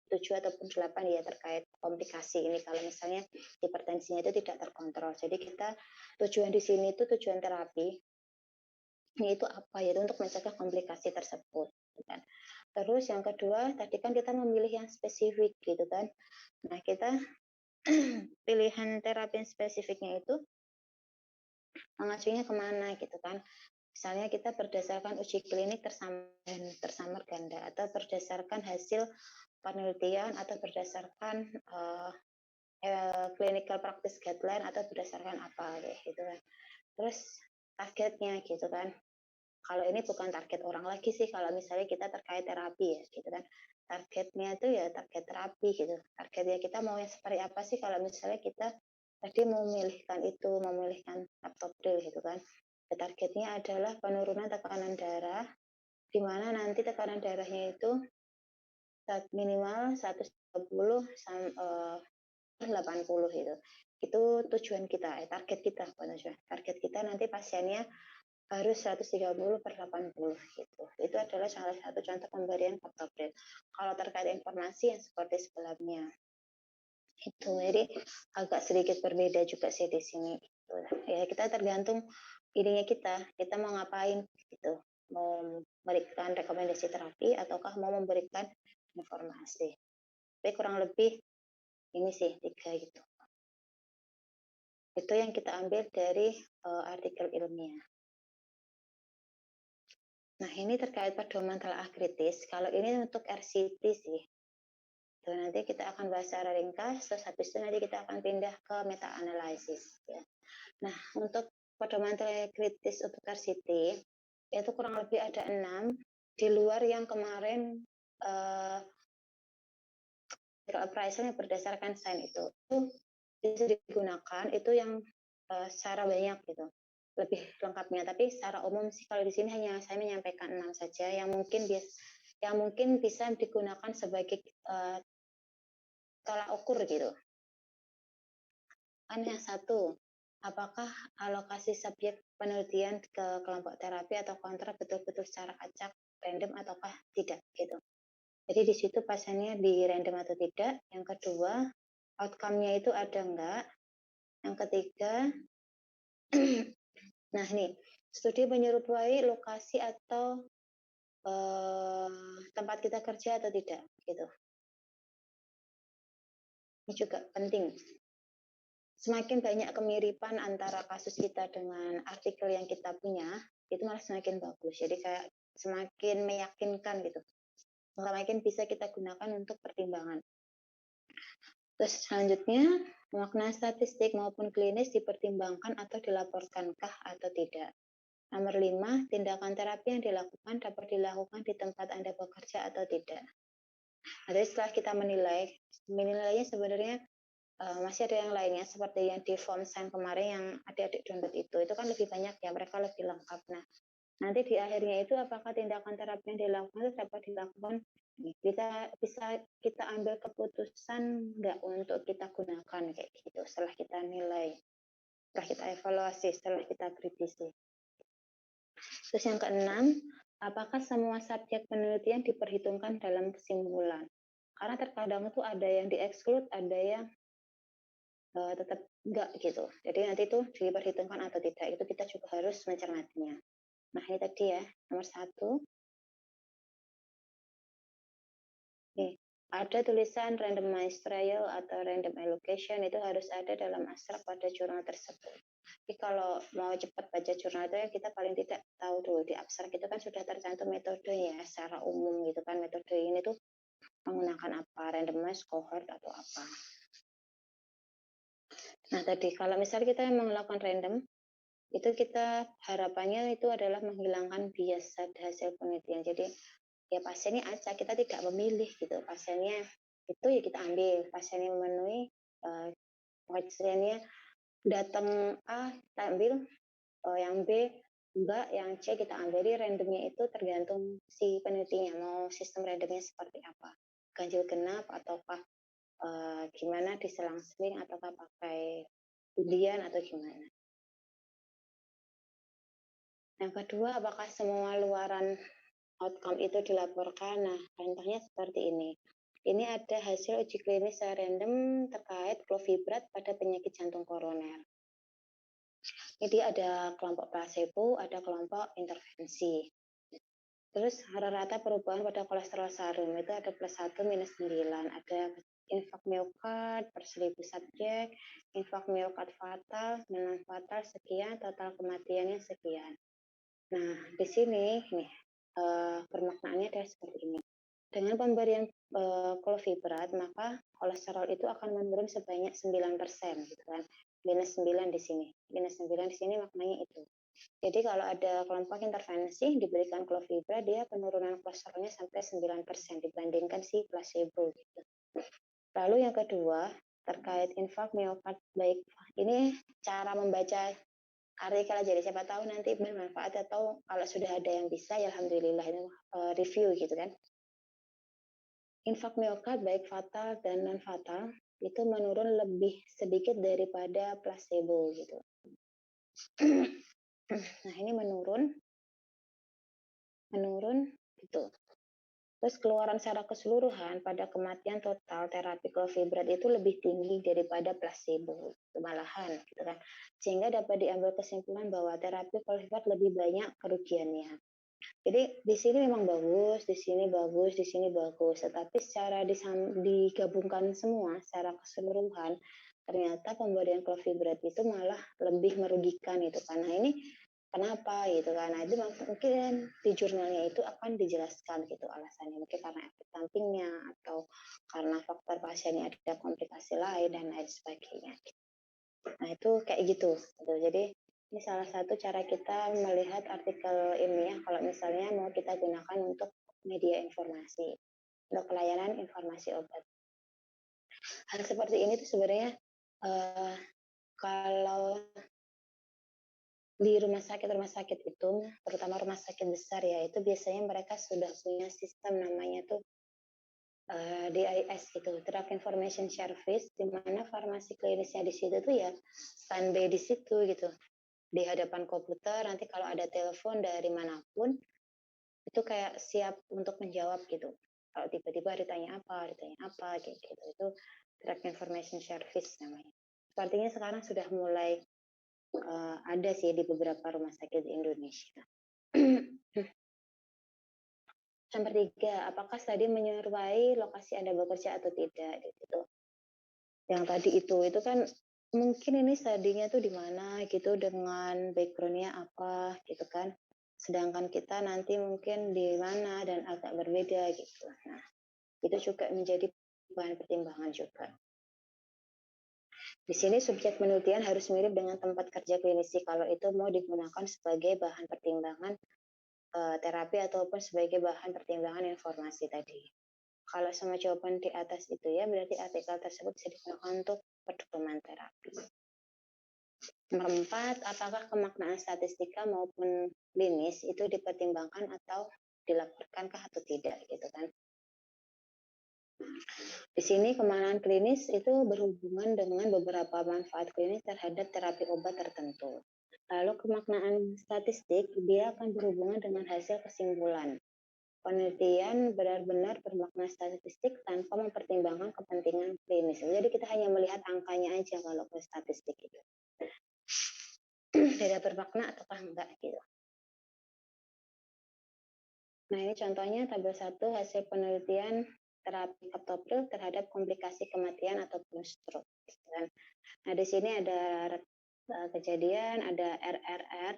7 ataupun 8 ya terkait komplikasi ini kalau misalnya hipertensinya itu tidak terkontrol. Jadi kita tujuan di sini itu tujuan terapi yaitu apa? Yaitu untuk mencegah komplikasi tersebut. Gitu kan. Terus yang kedua tadi kan kita memilih yang spesifik gitu kan. Nah kita pilihan terapi yang spesifiknya itu mengacunya kemana gitu kan. Misalnya kita berdasarkan uji klinik tersamar ganda atau berdasarkan hasil penelitian atau berdasarkan clinical practice guideline atau berdasarkan apa gitu kan. Terus targetnya gitu kan. Kalau ini bukan target orang lagi sih kalau misalnya kita terkait terapi ya gitu kan. Targetnya itu ya target terapi gitu. Targetnya kita mau yang seperti apa sih kalau misalnya kita tadi memilihkan itu, memilihkan Captopril gitu kan. Targetnya adalah penurunan tekanan darah di mana nanti tekanan darahnya itu minimal 130 sampai 80 gitu. Itu tujuan kita, target kita, target kita nanti pasiennya harus 130 per 80 gitu. Itu adalah salah satu contoh pemberian Captopril. Kalau terkait informasi yang seperti sebelumnya itu jadi agak sedikit berbeda juga sih di sini. Gitu. Ya kita tergantung ininya kita mau ngapain gitu. Mau memberikan rekomendasi terapi ataukah mau memberikan informasi. Tapi kurang lebih ini sih 3 gitu. Itu yang kita ambil dari artikel ilmiah. Nah, ini terkait pedoman telah kritis. Kalau ini untuk RCT sih. Nanti kita akan bahas secara ringkas, terus habis itu nanti kita akan pindah ke meta-analisis. Ya. Nah, untuk pedoman telah kritis untuk RCT, itu kurang lebih ada 6, di luar yang kemarin appraisal yang berdasarkan sign itu bisa digunakan, itu yang secara banyak gitu lebih lengkapnya, tapi secara umum sih kalau di sini hanya saya menyampaikan 6 saja yang mungkin bisa digunakan sebagai tolak ukur gitu. Kan yang satu, apakah alokasi subjek penelitian ke kelompok terapi atau kontra betul-betul secara acak, random ataukah tidak gitu. Jadi di situ pasiennya di random atau tidak. Yang kedua, outcome-nya itu ada enggak. Yang ketiga, nah ini studi menyerupai lokasi atau tempat kita kerja atau tidak gitu. Ini juga penting. Semakin banyak kemiripan antara kasus kita dengan artikel yang kita punya, itu malah semakin bagus. Jadi kayak semakin meyakinkan gitu. Semakin bisa kita gunakan untuk pertimbangan. Terus selanjutnya, makna statistik maupun klinis dipertimbangkan atau dilaporkankah atau tidak. Nomor 5, tindakan terapi yang dilakukan dapat dilakukan di tempat Anda bekerja atau tidak. Jadi setelah kita menilainya sebenarnya masih ada yang lainnya seperti yang di form sign kemarin yang adik-adik download itu kan lebih banyak ya, mereka lebih lengkap. Nah, nanti di akhirnya itu apakah tindakan terapi yang dilakukan itu dapat dilakukan, bisa kita ambil keputusan nggak untuk kita gunakan kayak gitu setelah kita nilai, setelah kita evaluasi, setelah kita kritisi. Terus yang keenam, apakah semua subjek penelitian diperhitungkan dalam kesimpulan? Karena terkadang itu ada yang di-exclude, ada yang tetap enggak gitu. Jadi nanti itu diperhitungkan atau tidak, itu kita juga harus mencermatinya. Nah ini tadi ya, nomor 1. Nih, ada tulisan randomized trial atau random allocation itu harus ada dalam abstrak pada jurnal tersebut. Jadi kalau mau cepat baca jurnal itu ya kita paling tidak tahu dulu di abstrak itu kan sudah tercantum metodenya secara umum gitu kan. Metode ini tuh menggunakan apa, randomized cohort atau apa. Nah tadi kalau misalnya kita melakukan random, itu kita harapannya itu adalah menghilangkan bias pada hasil penelitian. Jadi ya pasiennya aja, kita tidak memilih gitu. Pasiennya itu ya kita ambil, pasiennya memenuhi pasiennya datang A kita ambil, yang B Enggak, yang C kita ambil. Jadi randomnya itu tergantung si penelitinya mau sistem randomnya seperti apa. Ganjil genap ataukah gimana diselang-seling ataukah pakai undian atau gimana. Yang kedua, apakah semua luaran outcome itu dilaporkan? Nah, contohnya seperti ini. Ini ada hasil uji klinis random terkait clofibrat pada penyakit jantung koroner. Jadi ada kelompok placebo, ada kelompok intervensi. Terus rata-rata perubahan pada kolesterol serum itu ada +1 -9, ada infak miokard per 1000 subjek, infak miokard fatal, non fatal sekian, total kematiannya sekian. Nah, di sini nih permaknaannya adalah seperti ini. Dengan pemberian clofibrat, maka kolesterol itu akan menurun sebanyak 9%, gitu kan. -9 di sini. -9 di sini maknanya itu. Jadi kalau ada kelompok intervensi diberikan clofibra, dia penurunan kolesterolnya sampai 9% dibandingkan si placebo gitu. Lalu yang kedua, terkait infak miokard baik, ini cara membaca artikel aja, siapa tahu nanti bermanfaat atau kalau sudah ada yang bisa ya alhamdulillah ini review gitu kan. Infak miokard baik fatal dan non fatal itu menurun lebih sedikit daripada placebo gitu. Nah, ini menurun gitu. Terus keluaran secara keseluruhan pada kematian total terapi clofibrat itu lebih tinggi daripada placebo, malahan gitu kan. Sehingga dapat diambil kesimpulan bahwa terapi clofibrat lebih banyak kerugiannya. Jadi di sini memang bagus, di sini bagus, di sini bagus, tetapi secara digabungkan semua secara keseluruhan ternyata pemberian clofibrat itu malah lebih merugikan itu karena ini kenapa gitu kan. Nah, itu mungkin di jurnalnya itu akan dijelaskan gitu alasannya, mungkin karena efek sampingnya atau karena faktor pasiennya ada komplikasi lain dan lain sebagainya. Nah, itu kayak gitu. Jadi ini salah satu cara kita melihat artikel ilmiah kalau misalnya mau kita gunakan untuk media informasi, untuk pelayanan informasi obat. Hal seperti ini tuh sebenarnya kalau di rumah sakit itu, terutama rumah sakit besar ya, itu biasanya mereka sudah punya sistem namanya tuh DIS gitu, Drug Information Service, di mana farmasi klinisnya di situ tuh ya standby di situ gitu, di hadapan komputer. Nanti kalau ada telepon dari manapun, itu kayak siap untuk menjawab gitu. Kalau tiba-tiba ditanya apa, kayak gitu. Itu Drug Information Service namanya. Sepertinya sekarang sudah mulai ada sih di beberapa rumah sakit di Indonesia. Yang ketiga, apakah studi menyerupai lokasi Anda bekerja atau tidak gitu. Yang tadi itu kan mungkin ini studinya tuh di mana gitu dengan background-nya apa gitu kan. Sedangkan kita nanti mungkin di mana dan agak berbeda gitu. Nah, itu juga menjadi bahan pertimbangan juga. Di sini subjek penelitian harus mirip dengan tempat kerja klinisi kalau itu mau digunakan sebagai bahan pertimbangan terapi ataupun sebagai bahan pertimbangan informasi tadi. Kalau semua jawaban di atas itu ya berarti artikel tersebut bisa digunakan untuk pedoman terapi. Nomor 4, apakah kemaknaan statistika maupun klinis itu dipertimbangkan atau dilaporkankah atau tidak gitu kan. Di sini kemaknaan klinis itu berhubungan dengan beberapa manfaat klinis terhadap terapi obat tertentu. Lalu kemaknaan statistik, dia akan berhubungan dengan hasil kesimpulan. Penelitian benar-benar bermakna statistik tanpa mempertimbangkan kepentingan klinis. Jadi kita hanya melihat angkanya aja kalau ke statistik itu. Tidak bermakna ataukah enggak gitu. Nah, ini contohnya tabel 1 hasil penelitian terapi captopril terhadap komplikasi kematian ataupun stroke. Nah, di sini ada kejadian, ada RRR.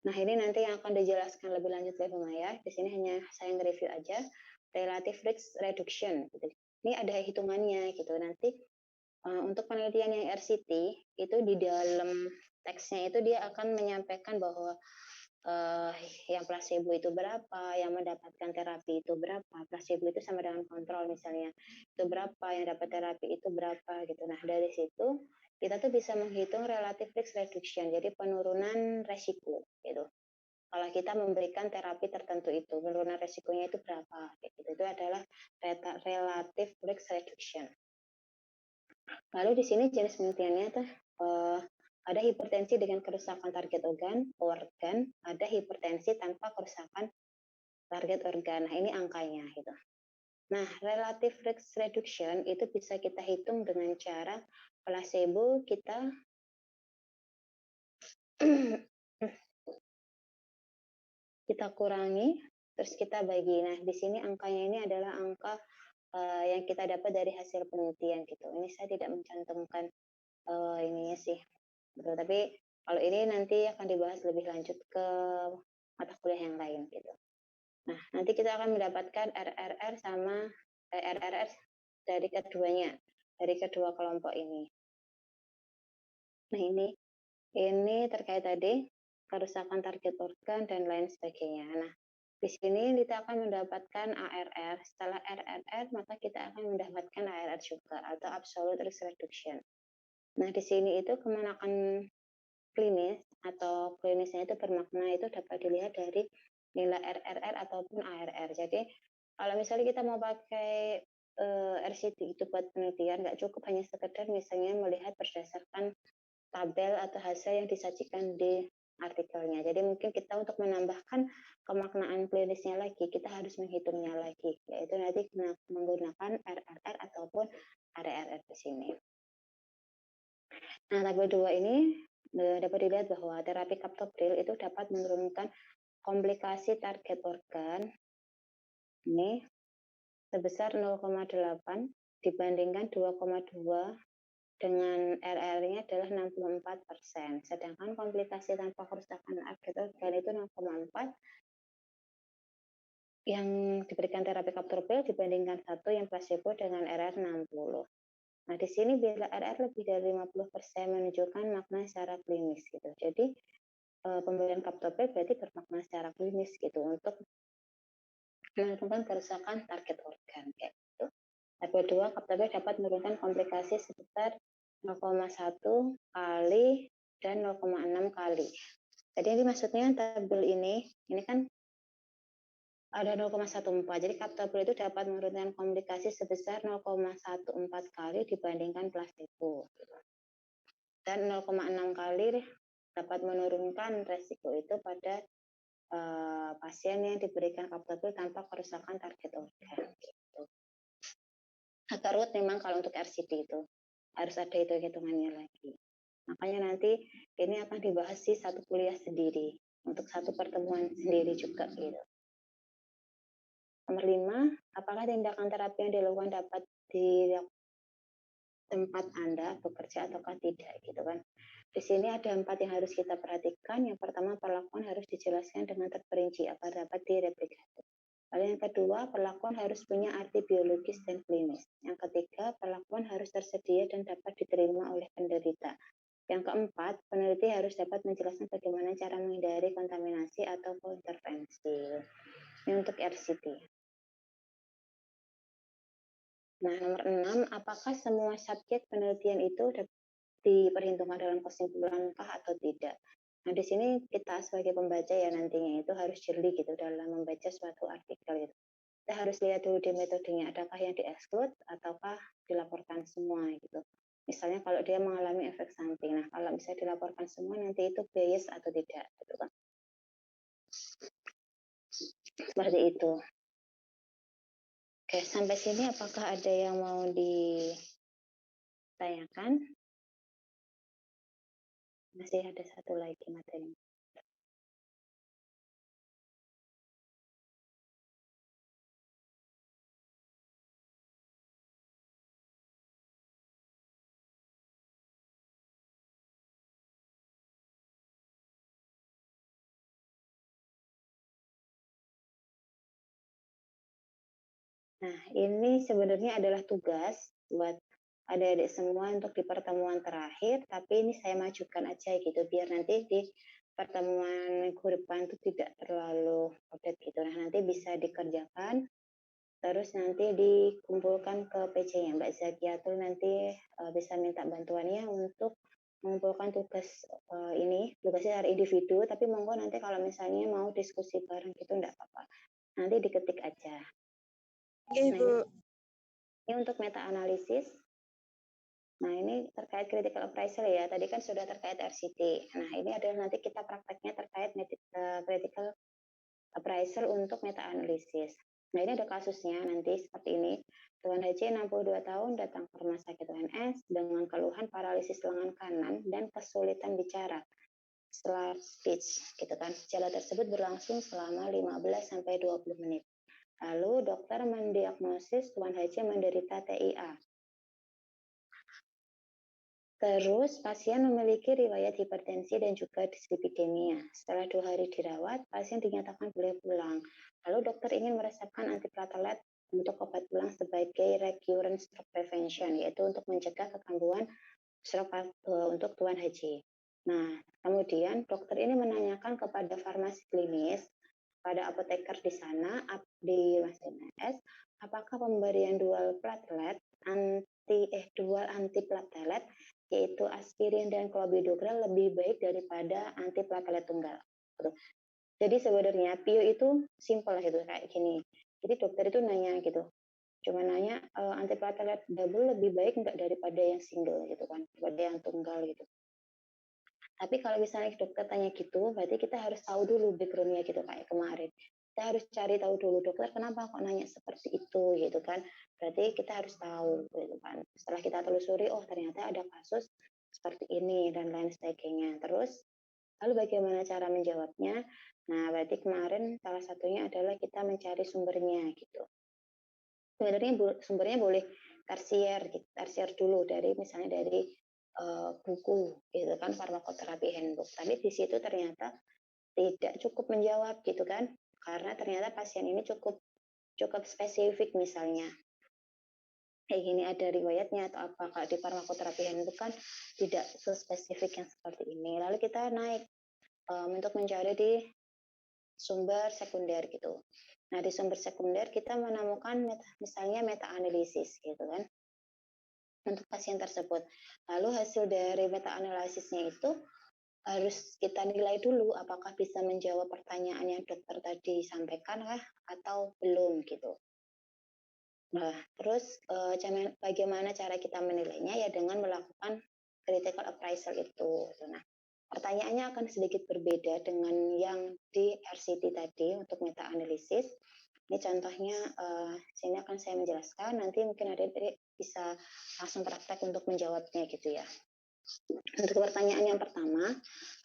Nah, ini nanti yang akan dijelaskan lebih lanjut oleh Bu Maya. Di sini hanya saya nge-review aja. Relative risk reduction. Gitu. Ini ada hitungannya gitu. Nanti untuk penelitian yang RCT, itu di dalam teksnya itu dia akan menyampaikan bahwa yang placebo itu berapa, yang mendapatkan terapi itu berapa, placebo itu sama dengan kontrol misalnya, itu berapa, yang dapat terapi itu berapa gitu. Nah, dari situ kita tuh bisa menghitung relative risk reduction, jadi penurunan resiko gitu. kalau kita memberikan terapi tertentu itu, penurunan resikonya itu berapa, gitu. Itu adalah relative risk reduction. Lalu di sini jenis penelitiannya tuh ada hipertensi dengan kerusakan target organ, ada hipertensi tanpa kerusakan target organ. Nah, ini angkanya gitu. Nah, relative risk reduction itu bisa kita hitung dengan cara placebo kita kita kurangi, terus kita bagi. Nah, di sini angkanya ini adalah angka yang kita dapat dari hasil penelitian gitu. Ini saya tidak mencantumkan ininya sih, gitu. Tapi kalau ini nanti akan dibahas lebih lanjut ke mata kuliah yang lain gitu. Nah, nanti kita akan mendapatkan RRR sama RRR dari keduanya, dari kedua kelompok ini. Nah, ini terkait tadi kerusakan target organ dan lain sebagainya. Nah, di sini kita akan mendapatkan ARR. Setelah RRR, maka kita akan mendapatkan ARR juga atau absolute risk reduction. Nah, di sini itu kemenakan klinis atau klinisnya itu bermakna itu dapat dilihat dari nilai RRR ataupun ARR. Jadi, kalau misalnya kita mau pakai RCT itu buat penelitian, nggak cukup hanya sekedar misalnya melihat berdasarkan tabel atau hasil yang disajikan di artikelnya. Jadi mungkin kita untuk menambahkan kemaknaan klinisnya lagi, kita harus menghitungnya lagi, yaitu nanti menggunakan RRR ataupun ARR di sini. Nah, tabel 2 ini dapat dilihat bahwa terapi captopril itu dapat menurunkan komplikasi target organ ini sebesar 0,8 dibandingkan 2,2 dengan RR-nya adalah 64%, sedangkan komplikasi tanpa kerusakan target organ itu 0,4 yang diberikan terapi captopril dibandingkan 1 yang placebo dengan RR 60. Nah, di sini bila RR lebih dari 50% menunjukkan makna secara klinis gitu. Jadi pemberian captopril berarti bermakna secara klinis gitu untuk menentukan kerusakan target organ kayak gitu. Tabel 2, captopril dapat menurunkan komplikasi sebesar 0,1 kali dan 0,6 kali. Jadi ini maksudnya tabel ini kan ada 0,14. Jadi captopril itu dapat menurunkan komplikasi sebesar 0,14 kali dibandingkan placebo. Dan 0,6 kali dapat menurunkan resiko itu pada pasien yang diberikan captopril tanpa kerusakan target organ. Gitu. Agak rumit memang kalau untuk RCT itu. Harus ada hitung-hitungannya lagi. Makanya nanti ini akan dibahas di satu kuliah sendiri. Untuk satu pertemuan sendiri juga gitu. Nomor 5, apakah tindakan terapi yang dilakukan dapat di tempat Anda bekerja ataukah tidak gitu kan. Di sini ada 4 yang harus kita perhatikan. Yang pertama, perlakuan harus dijelaskan dengan terperinci agar dapat direplikasi. Lalu yang kedua, perlakuan harus punya arti biologis dan klinis. Yang ketiga, perlakuan harus tersedia dan dapat diterima oleh penderita. Yang keempat, peneliti harus dapat menjelaskan bagaimana cara menghindari kontaminasi atau intervensi. Ini untuk RCT. Nah, nomor 6, apakah semua subjek penelitian itu diperhitungkan dalam kesimpulan atau tidak? Nah, di sini kita sebagai pembaca ya nantinya itu harus jeli gitu dalam membaca suatu artikel gitu. Kita harus lihat dulu di metodenya, adakah yang di-exclude ataukah dilaporkan semua gitu. Misalnya kalau dia mengalami efek samping, nah kalau bisa dilaporkan semua nanti itu bias atau tidak gitu kan. Seperti itu. Oke, sampai sini apakah ada yang mau ditanyakan? Masih ada satu lagi materi. Nah, ini sebenarnya adalah tugas buat adik-adik semua untuk di pertemuan terakhir, tapi ini saya majukan aja gitu, biar nanti di pertemuan minggu depan itu tidak terlalu padat gitu. Nah, nanti bisa dikerjakan, terus nanti dikumpulkan ke PC-nya Mbak Zakia tuh nanti bisa minta bantuannya untuk mengumpulkan ini, tugasnya dari individu, tapi monggo nanti kalau misalnya mau diskusi bareng gitu enggak apa-apa. Nanti diketik aja. Oke, Nah, Bu. ini untuk meta analisis. Nah, ini terkait critical appraisal ya. Tadi kan sudah terkait RCT. Nah, ini adalah nanti kita prakteknya terkait critical appraisal untuk meta analisis. Nah, ini ada kasusnya nanti seperti ini. Tuan Haji 62 tahun datang ke rumah sakit UNS dengan keluhan paralisis lengan kanan dan kesulitan bicara. Setelah speech gitu kan. Gejala tersebut berlangsung selama 15 sampai 20 menit. Lalu dokter mendiagnosis Tuan Haji menderita TIA. Terus pasien memiliki riwayat hipertensi dan juga dislipidemia. Setelah 2 hari dirawat, pasien dinyatakan boleh pulang. Lalu dokter ingin meresepkan antiplatelet untuk obat pulang sebagai recurrent stroke prevention, yaitu untuk mencegah kekambuhan stroke untuk Tuan Haji. Nah, kemudian dokter ini menanyakan kepada farmasi klinis, pada apoteker di sana, di Mas MS, apakah pemberian dual antiplatelet yaitu aspirin dan clopidogrel lebih baik daripada antiplatelet tunggal. Jadi sebenarnya PIO itu simpel gitu kayak gini. Jadi dokter itu nanya gitu, cuma nanya antiplatelet double lebih baik enggak daripada yang single gitu kan, daripada yang tunggal gitu. Tapi kalau misalnya dokter tanya gitu, berarti kita harus tahu dulu background-nya gitu kayak kemarin. Kita harus cari tahu dulu dokter kenapa kok nanya seperti itu gitu kan. Berarti kita harus tahu gitu kan. Setelah kita telusuri, oh ternyata ada kasus seperti ini dan lain sebagainya. Terus lalu bagaimana cara menjawabnya? Nah, berarti kemarin salah satunya adalah kita mencari sumbernya gitu. Sebenarnya sumbernya boleh tersier gitu, tersier dulu dari misalnya dari buku gitu kan, farmakoterapi handbook. Tapi di situ ternyata tidak cukup menjawab gitu kan, karena ternyata pasien ini cukup cukup spesifik misalnya kayak gini ada riwayatnya atau apa. Kalau di farmakoterapi handbook kan tidak spesifik yang seperti ini. Lalu kita naik untuk mencari di sumber sekunder gitu. Nah, di sumber sekunder kita menemukan misalnya meta analisis gitu kan untuk pasien tersebut. Lalu hasil dari meta analisisnya itu harus kita nilai dulu apakah bisa menjawab pertanyaan yang dokter tadi sampaikan kah atau belum gitu. Nah, terus bagaimana cara kita menilainya ya dengan melakukan critical appraisal itu. Nah, pertanyaannya akan sedikit berbeda dengan yang di RCT tadi untuk meta analisis. Ini contohnya, sini akan saya menjelaskan, nanti mungkin ada bisa langsung praktek untuk menjawabnya gitu ya. Untuk pertanyaan yang pertama,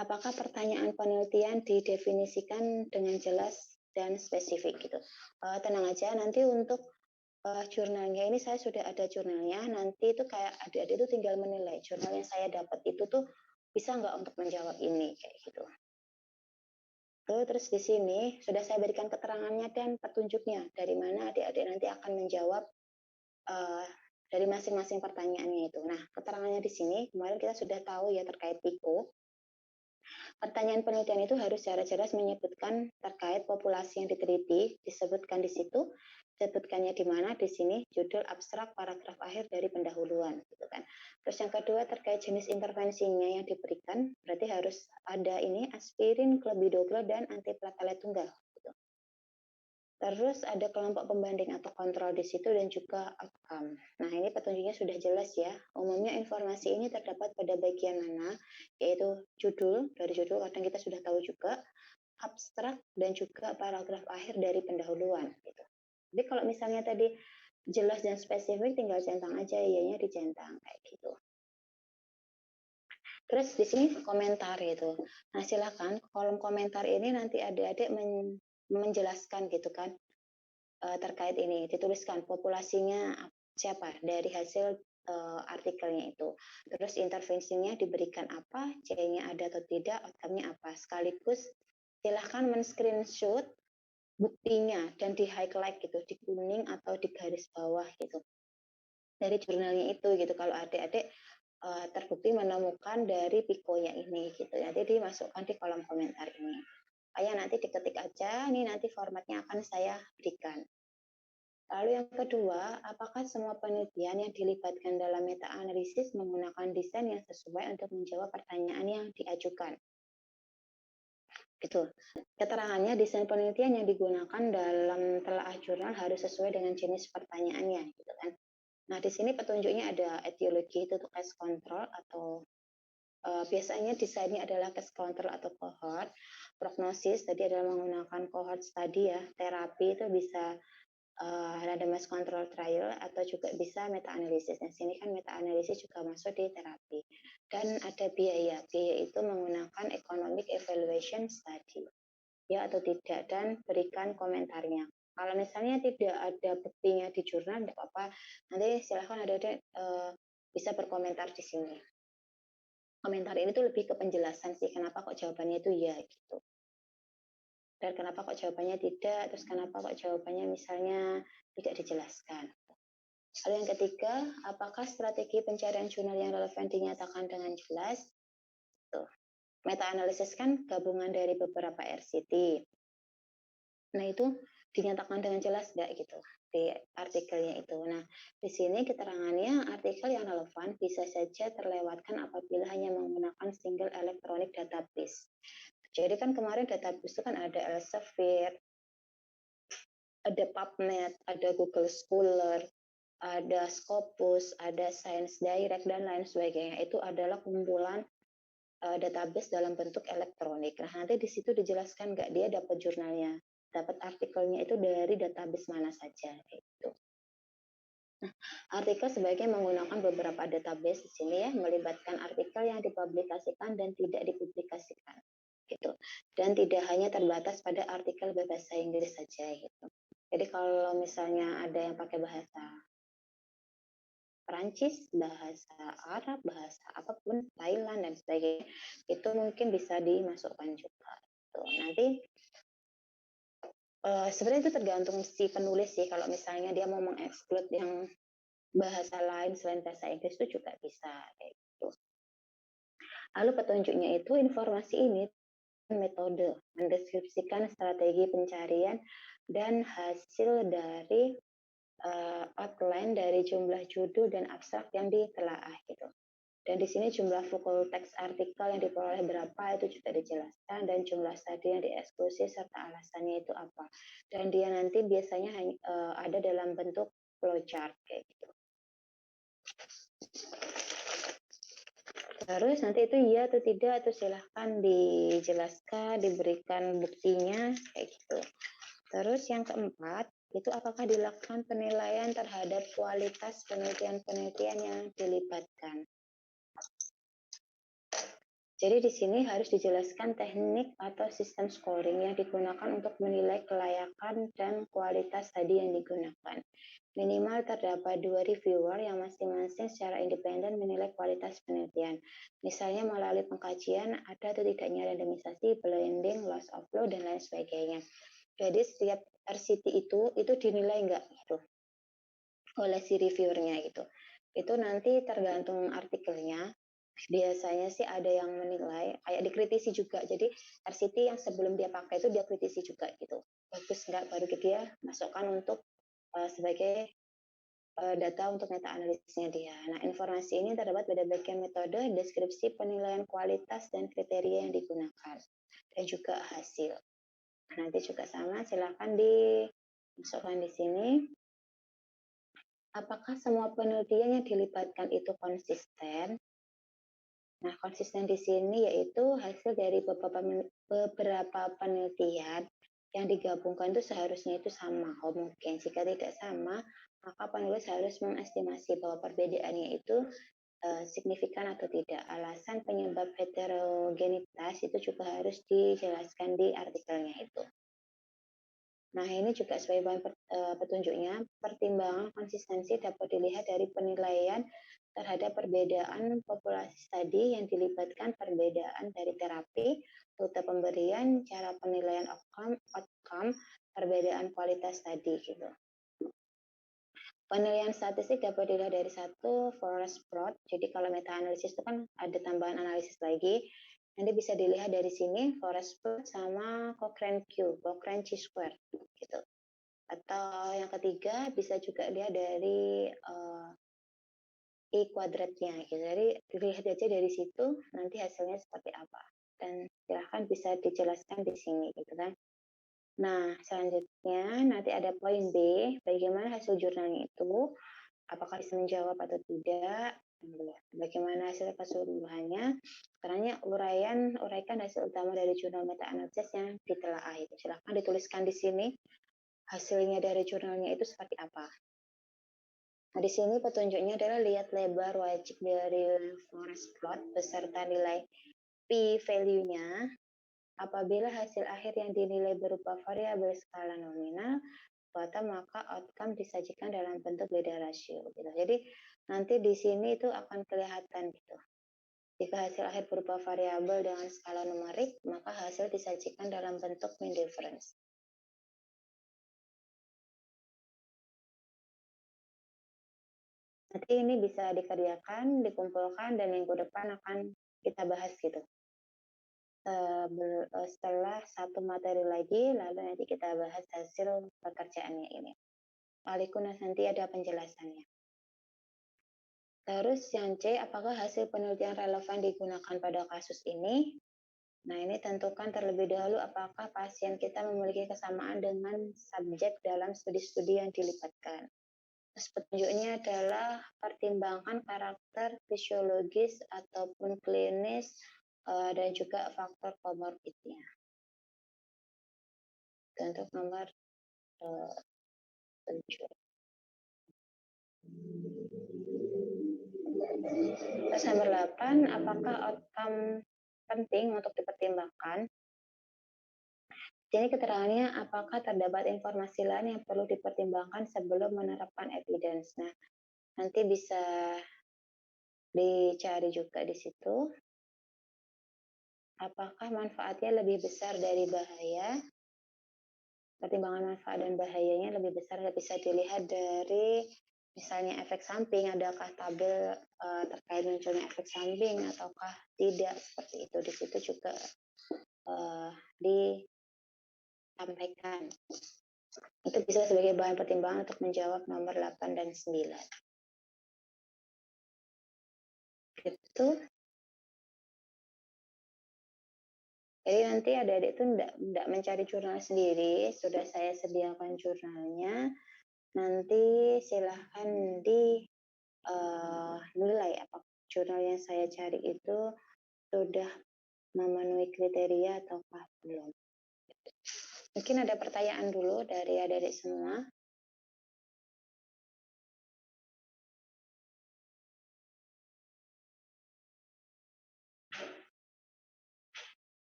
apakah pertanyaan penelitian didefinisikan dengan jelas dan spesifik gitu? Tenang aja, nanti untuk jurnalnya ini saya sudah ada jurnalnya, nanti itu kayak adik-adik itu tinggal menilai jurnal yang saya dapat itu tuh bisa nggak untuk menjawab ini kayak gitu. Terus di sini sudah saya berikan keterangannya dan petunjuknya dari mana adik-adik nanti akan menjawab uh, dari masing-masing pertanyaannya itu. Nah, keterangannya di sini kemarin kita sudah tahu ya terkait PIKO. Pertanyaan penelitian itu harus secara jelas menyebutkan terkait populasi yang diteliti, disebutkan di situ, disebutkannya di mana di sini judul abstrak paragraf akhir dari pendahuluan gitu kan. Terus yang kedua terkait jenis intervensinya yang diberikan, berarti harus ada ini aspirin, clopidogrel dan antiplatelet tunggal gitu. Terus ada kelompok pembanding atau kontrol di situ dan juga outcome. Nah, ini petunjuknya sudah jelas ya. Umumnya informasi ini terdapat pada bagian mana, yaitu judul, dari judul kadang kita sudah tahu juga, abstrak, dan juga paragraf akhir dari pendahuluan. Gitu. Jadi kalau misalnya tadi jelas dan spesifik, tinggal centang aja, iyanya dicentang, kayak gitu. Terus di sini komentar itu. Nah, silakan kolom komentar ini nanti adik-adik menjelaskan gitu kan terkait ini, dituliskan populasinya siapa dari hasil artikelnya itu. Terus intervensinya diberikan apa, C-nya ada atau tidak, outcome-nya apa. Sekaligus silahkan men-screenshot buktinya dan di highlight gitu, di kuning atau di garis bawah gitu. Dari jurnalnya itu gitu, kalau adik-adik terbukti menemukan dari Piko-nya ini gitu ya. Jadi dimasukkan di kolom komentar ini. Kayak nanti diketik aja, ini nanti formatnya akan saya berikan. Lalu yang kedua, apakah semua penelitian yang dilibatkan dalam meta-analisis menggunakan desain yang sesuai untuk menjawab pertanyaan yang diajukan? Gitu. Keterangannya, desain penelitian yang digunakan dalam telaah jurnal harus sesuai dengan jenis pertanyaannya, gitu kan. Nah, di sini petunjuknya ada etiologi, itu untuk case control atau biasanya desainnya adalah case control atau cohort. Prognosis tadi adalah menggunakan cohort study ya. Terapi itu bisa randomized control trial atau juga bisa meta analisis. Nah, sini kan meta analisis juga masuk di terapi. Dan ada biaya. Biaya itu menggunakan economic evaluation study. Ya atau tidak, dan berikan komentarnya. Kalau misalnya tidak ada buktinya di jurnal, tidak apa-apa. Nanti silahkan ada bisa berkomentar di sini. Komentar ini tuh lebih ke penjelasan sih, kenapa kok jawabannya itu ya gitu. Dan kenapa kok jawabannya tidak, terus kenapa kok jawabannya misalnya tidak dijelaskan. Lalu yang ketiga, apakah strategi pencarian jurnal yang relevan dinyatakan dengan jelas? Tuh. Meta-analisis kan gabungan dari beberapa RCT. Nah, itu dinyatakan dengan jelas nggak gitu di artikelnya itu. Nah, di sini keterangannya artikel yang relevan bisa saja terlewatkan apabila hanya menggunakan single electronic database. Jadi kan kemarin database itu kan ada Elsevier, ada PubMed, ada Google Scholar, ada Scopus, ada Science Direct, dan lain sebagainya. Itu adalah kumpulan database dalam bentuk elektronik. Nah, nanti di situ dijelaskan nggak dia dapat jurnalnya, dapat artikelnya itu dari database mana saja. Gitu. Nah, artikel sebaiknya menggunakan beberapa database di sini ya, melibatkan artikel yang dipublikasikan dan tidak dipublikasikan. Gitu. Dan tidak hanya terbatas pada artikel berbahasa Inggris saja gitu. Jadi kalau misalnya ada yang pakai bahasa Perancis, bahasa Arab, bahasa apapun, Thailand dan sebagainya, itu mungkin bisa dimasukkan juga. Tuh, nanti sebenarnya itu tergantung si penulis sih. Kalau misalnya dia mau mengeksklud yang bahasa lain selain bahasa Inggris itu juga bisa kayak gitu. Lalu petunjuknya itu informasi ini metode mendeskripsikan strategi pencarian dan hasil dari outline dari jumlah judul dan abstrak yang ditelaah gitu. Dan di sini jumlah full text artikel yang diperoleh berapa itu juga dijelaskan, dan jumlah studi yang dieksklusi serta alasannya itu apa. Dan dia nanti biasanya ada dalam bentuk flowchart kayak gitu. Terus nanti itu iya atau tidak itu silahkan dijelaskan, diberikan buktinya kayak gitu. Terus yang keempat, itu apakah dilakukan penilaian terhadap kualitas penelitian-penelitian yang dilibatkan. Jadi di sini harus dijelaskan teknik atau sistem scoring yang digunakan untuk menilai kelayakan dan kualitas tadi yang digunakan. Minimal terdapat 2 reviewer yang masing-masing secara independen menilai kualitas penelitian. Misalnya melalui pengkajian ada atau tidaknya randomisasi, blending, loss of flow, dan lain sebagainya. Jadi setiap RCT itu dinilai enggak gitu oleh si reviewernya gitu. Itu nanti tergantung artikelnya. Biasanya sih ada yang menilai, kayak dikritisi juga. Jadi RCT yang sebelum dia pakai itu dia kritisi juga gitu. Bagus nggak, baru dia masukkan untuk sebagai data untuk meta analisisnya dia. Nah, informasi ini terdapat pada bagian metode, deskripsi, penilaian kualitas, dan kriteria yang digunakan. Dan juga hasil. Nanti juga sama, silakan dimasukkan di sini. Apakah semua penelitian yang dilibatkan itu konsisten? Nah, konsisten di sini yaitu hasil dari beberapa penelitian yang digabungkan itu seharusnya itu sama, homogen. Jika tidak sama, maka penulis harus mengestimasi bahwa perbedaannya itu signifikan atau tidak. Alasan penyebab heterogenitas itu juga harus dijelaskan di artikelnya itu. Nah, ini juga sebagai bahan petunjuknya, pertimbangan konsistensi dapat dilihat dari penilaian terhadap perbedaan populasi studi yang dilibatkan, perbedaan dari terapi, rute pemberian, cara penilaian outcome, perbedaan kualitas studi gitu. Penilaian statistik dapat dilihat dari satu forest plot. Jadi kalau meta analisis itu kan ada tambahan analisis lagi. Nanti bisa dilihat dari sini forest plot sama Cochrane Q, Cochrane Chi-square gitu. Atau yang ketiga bisa juga dia dari I kuadratnya gitu. Jadi dilihat aja dari situ nanti hasilnya seperti apa. Dan silahkan bisa dijelaskan di sini gitu kan. Nah, selanjutnya nanti ada poin B, bagaimana hasil jurnalnya itu, apakah bisa menjawab atau tidak, bagaimana hasil keseluruhannya, caranya uraikan hasil utama dari jurnal meta-analisis yang ditelaah itu. Silahkan dituliskan di sini hasilnya dari jurnalnya itu seperti apa. Nah, di sini petunjuknya adalah lihat lebar wajib dari forest plot beserta nilai p-value-nya. Apabila hasil akhir yang dinilai berupa variabel skala nominal, maka outcome disajikan dalam bentuk beda rasio. Gitu. Jadi nanti di sini itu akan kelihatan gitu. Jika hasil akhir berupa variabel dengan skala numerik, maka hasil disajikan dalam bentuk mean difference. Nanti ini bisa dikerjakan, dikumpulkan, dan minggu depan akan kita bahas gitu. Setelah satu materi lagi, lalu nanti kita bahas hasil pekerjaannya ini. Walaupun nanti ada penjelasannya. Terus yang C, apakah hasil penelitian relevan digunakan pada kasus ini? Nah, ini tentukan terlebih dahulu apakah pasien kita memiliki kesamaan dengan subjek dalam studi-studi yang dilibatkan. Terus petunjuknya adalah pertimbangkan karakter fisiologis ataupun klinis dan juga faktor komorbidnya. Untuk nomor 7. Terus nomor 8, apakah outcome penting untuk dipertimbangkan? Jadi keterangannya apakah terdapat informasi lain yang perlu dipertimbangkan sebelum menerapkan evidence. Nah, nanti bisa dicari juga di situ. Apakah manfaatnya lebih besar dari bahaya? Pertimbangan manfaat dan bahayanya lebih besar bisa dilihat dari misalnya efek samping, adakah tabel terkait munculnya efek samping ataukah tidak, seperti itu. Di situ juga disampaikan. Itu bisa sebagai bahan pertimbangan untuk menjawab nomor 8 dan 9. Gitu. Jadi nanti adik-adik itu tidak mencari jurnal sendiri, sudah saya sediakan jurnalnya. Nanti silahkan nilai apa jurnal yang saya cari itu sudah memenuhi kriteria ataukah belum. Mungkin ada pertanyaan dulu dari adik-adik semua.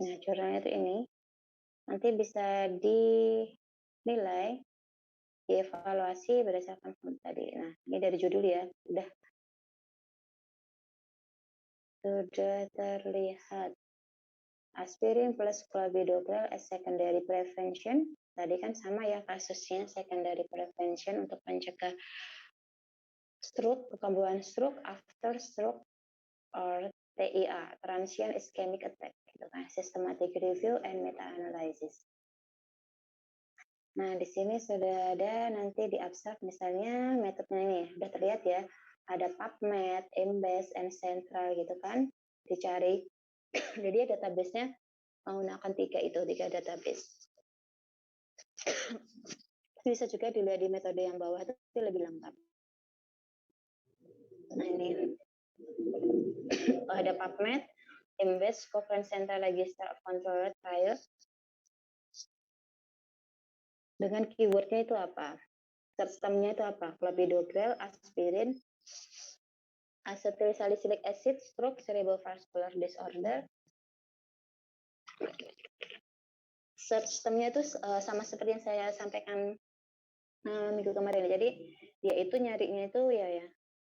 Nah, jurnalnya itu ini. Nanti bisa dinilai, dievaluasi berdasarkan form tadi. Nah, ini dari judul ya. Sudah terlihat. Aspirin plus clopidogrel as secondary prevention. Tadi kan sama ya kasusnya, secondary prevention untuk mencegah stroke, kekambuhan stroke, after stroke, or TIA, transient ischemic attack, gitu kan, systematic review and meta-analysis. Nah, di sini sudah ada nanti di abstrak misalnya metodenya ini, udah terlihat ya, ada PubMed, Embase, and Central gitu kan, dicari. Jadi database-nya menggunakan tiga database. Bisa juga dilihat di metode yang bawah itu lebih lengkap. Nah, ini ada PubMed, Embase, Cochrane Central Register of Controlled Trials. Dengan keywordnya itu apa? Substamnya itu apa? Clopidogrel, aspirin, acetyl salicylic acid, stroke, cerebrovascular disorder. Substamnya itu sama seperti yang saya sampaikan minggu kemarin. Jadi dia itu nyarinya itu ya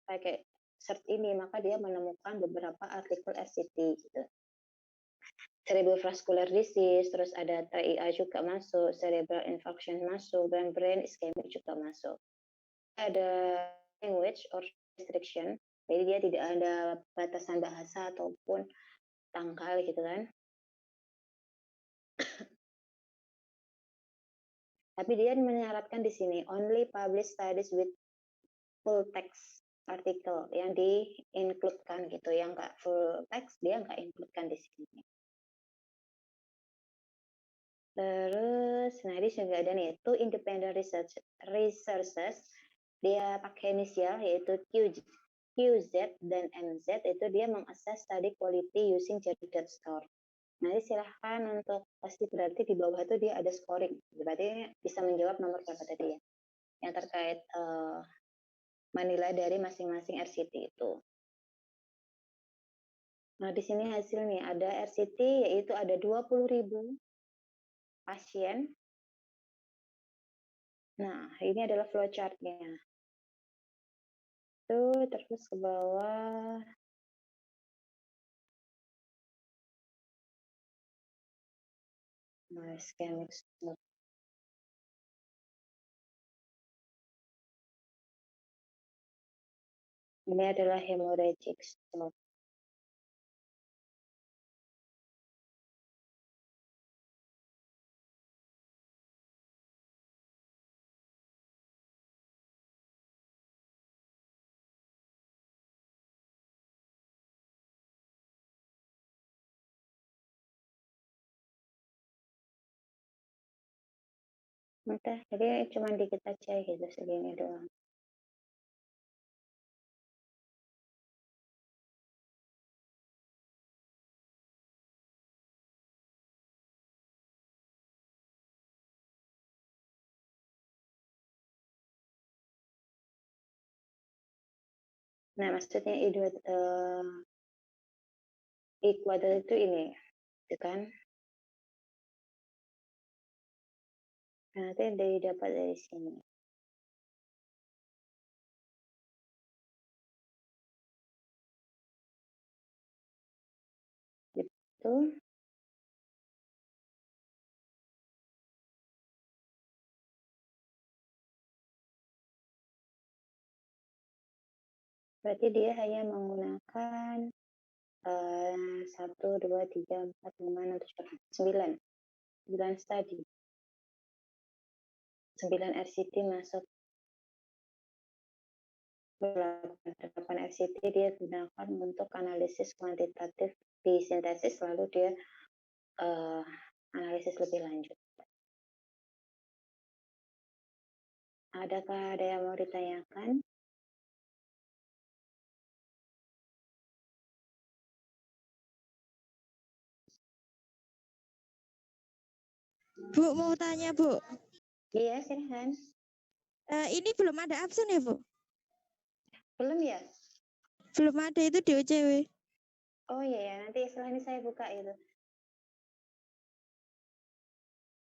pakai search ini, maka dia menemukan beberapa artikel RCT gitu. Cerebrovascular disease, terus ada TIA juga masuk, cerebral infarction masuk, dan brain ischemic juga masuk. Ada language or restriction, jadi dia tidak ada batasan bahasa ataupun tanggal gitu kan. Tapi dia menyaratkan di sini only publish studies with full text artikel yang di-include-kan gitu, yang nggak full text dia nggak include-kan di sini. Terus, nah ini juga ada nih, two independent researchers, dia pakai inisial yaitu QZ dan MZ, itu dia mengassess study quality using Jardinet Store. Nanti silahkan untuk pasti berarti di bawah itu dia ada scoring, berarti bisa menjawab nomor berapa tadi ya, yang terkait menilai dari masing-masing RCT itu. Nah di sini hasilnya ada RCT yaitu ada 20.000 pasien. Nah, ini adalah flowchart-nya. Tuh, terus ke bawah. Nah, ischemic stroke. Ini adalah hemorrhagic stroke. Udah, jadi cuma dikit aja gitu, segini doang. Nah, maksudnya equator itu ini, gitu kan? Nah, nanti didapat dari sini. Gitu. Berarti dia hanya menggunakan 1, 2, 3, 4, 5, 6, 7, 8, 9 study. 9 RCT masuk 8 RCT dia gunakan untuk analisis kuantitatif di sintesis, lalu dia analisis lebih lanjut. Adakah ada yang mau ditanyakan? Bu, mau tanya, Bu. Iya, silahkan. Ini belum ada absen ya, Bu? Belum ya? Belum ada, itu di OCW. Oh iya ya, nanti setelah ini saya buka itu.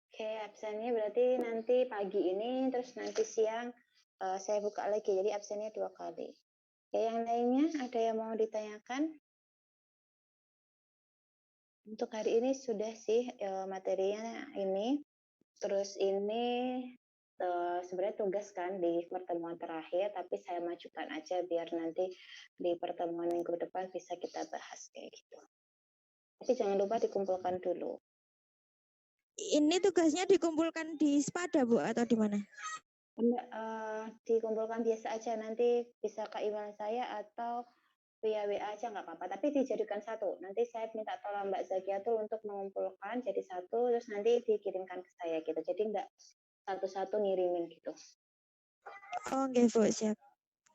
Oke, absennya berarti nanti pagi ini, terus nanti siang saya buka lagi, jadi absennya 2 kali. Oke, yang lainnya ada yang mau ditanyakan? Untuk hari ini sudah sih materinya ini. Terus ini sebenarnya tugas kan di pertemuan terakhir, tapi saya majukan aja biar nanti di pertemuan minggu depan bisa kita bahas kayak gitu. Tapi jangan lupa dikumpulkan dulu. Ini tugasnya dikumpulkan di Spada, Bu, atau di mana? Enggak, dikumpulkan biasa aja, nanti bisa ke email saya atau via WA aja nggak apa-apa, tapi dijadikan satu. Nanti saya minta tolong Mbak Zakiatul untuk mengumpulkan jadi satu, terus nanti dikirimkan ke saya gitu. Jadi nggak satu-satu ngirimin gitu. Oh, oke, Bu, siap.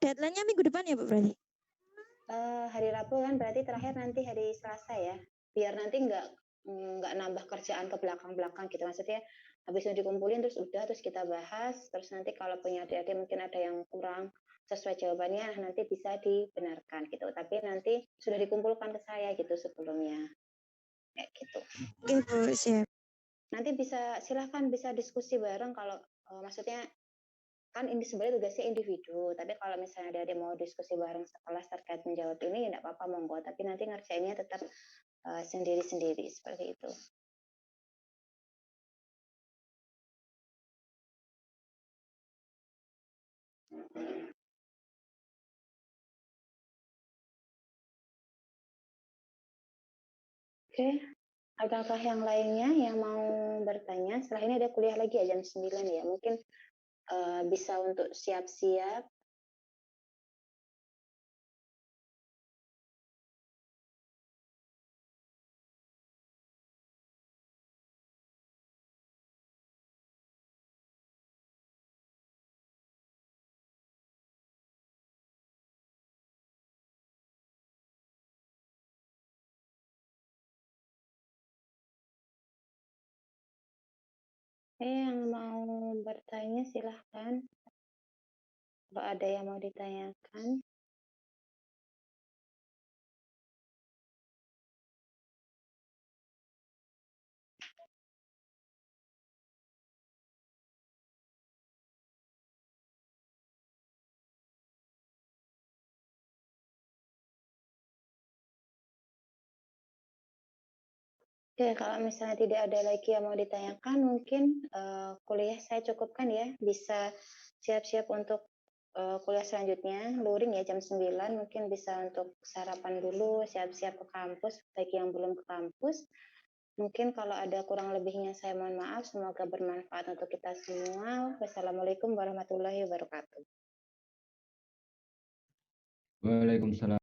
Deadline-nya minggu depan ya, Bu, berarti? Hari Rabu kan berarti terakhir nanti hari Selasa ya. Biar nanti nggak nambah kerjaan ke belakang-belakang gitu. Maksudnya habis itu dikumpulin terus udah, terus kita bahas, terus nanti kalau punya adik-adik mungkin ada yang kurang sesuai jawabannya, nanti bisa dibenarkan gitu. Tapi nanti sudah dikumpulkan ke saya gitu sebelumnya. Kayak gitu. Oke, Bu, siap. Nanti silahkan bisa diskusi bareng kalau maksudnya kan ini sebenarnya tugasnya individu, tapi kalau misalnya ada mau diskusi bareng sekelas terkait menjawab ini, ya tidak apa-apa monggo, tapi nanti ngerjainnya tetap sendiri-sendiri seperti itu. Oke, Adakah yang lainnya yang mau bertanya? Setelah ini ada kuliah lagi ya jam 9 ya, mungkin, bisa untuk siap-siap. Yang mau bertanya silahkan, kalau ada yang mau ditanyakan. Oke, kalau misalnya tidak ada lagi yang mau ditanyakan, mungkin, kuliah saya cukupkan ya, bisa siap-siap untuk, kuliah selanjutnya, luring ya jam 9, mungkin bisa untuk sarapan dulu, siap-siap ke kampus, bagi yang belum ke kampus. Mungkin kalau ada kurang lebihnya saya mohon maaf, semoga bermanfaat untuk kita semua. Wassalamualaikum warahmatullahi wabarakatuh. Waalaikumsalam.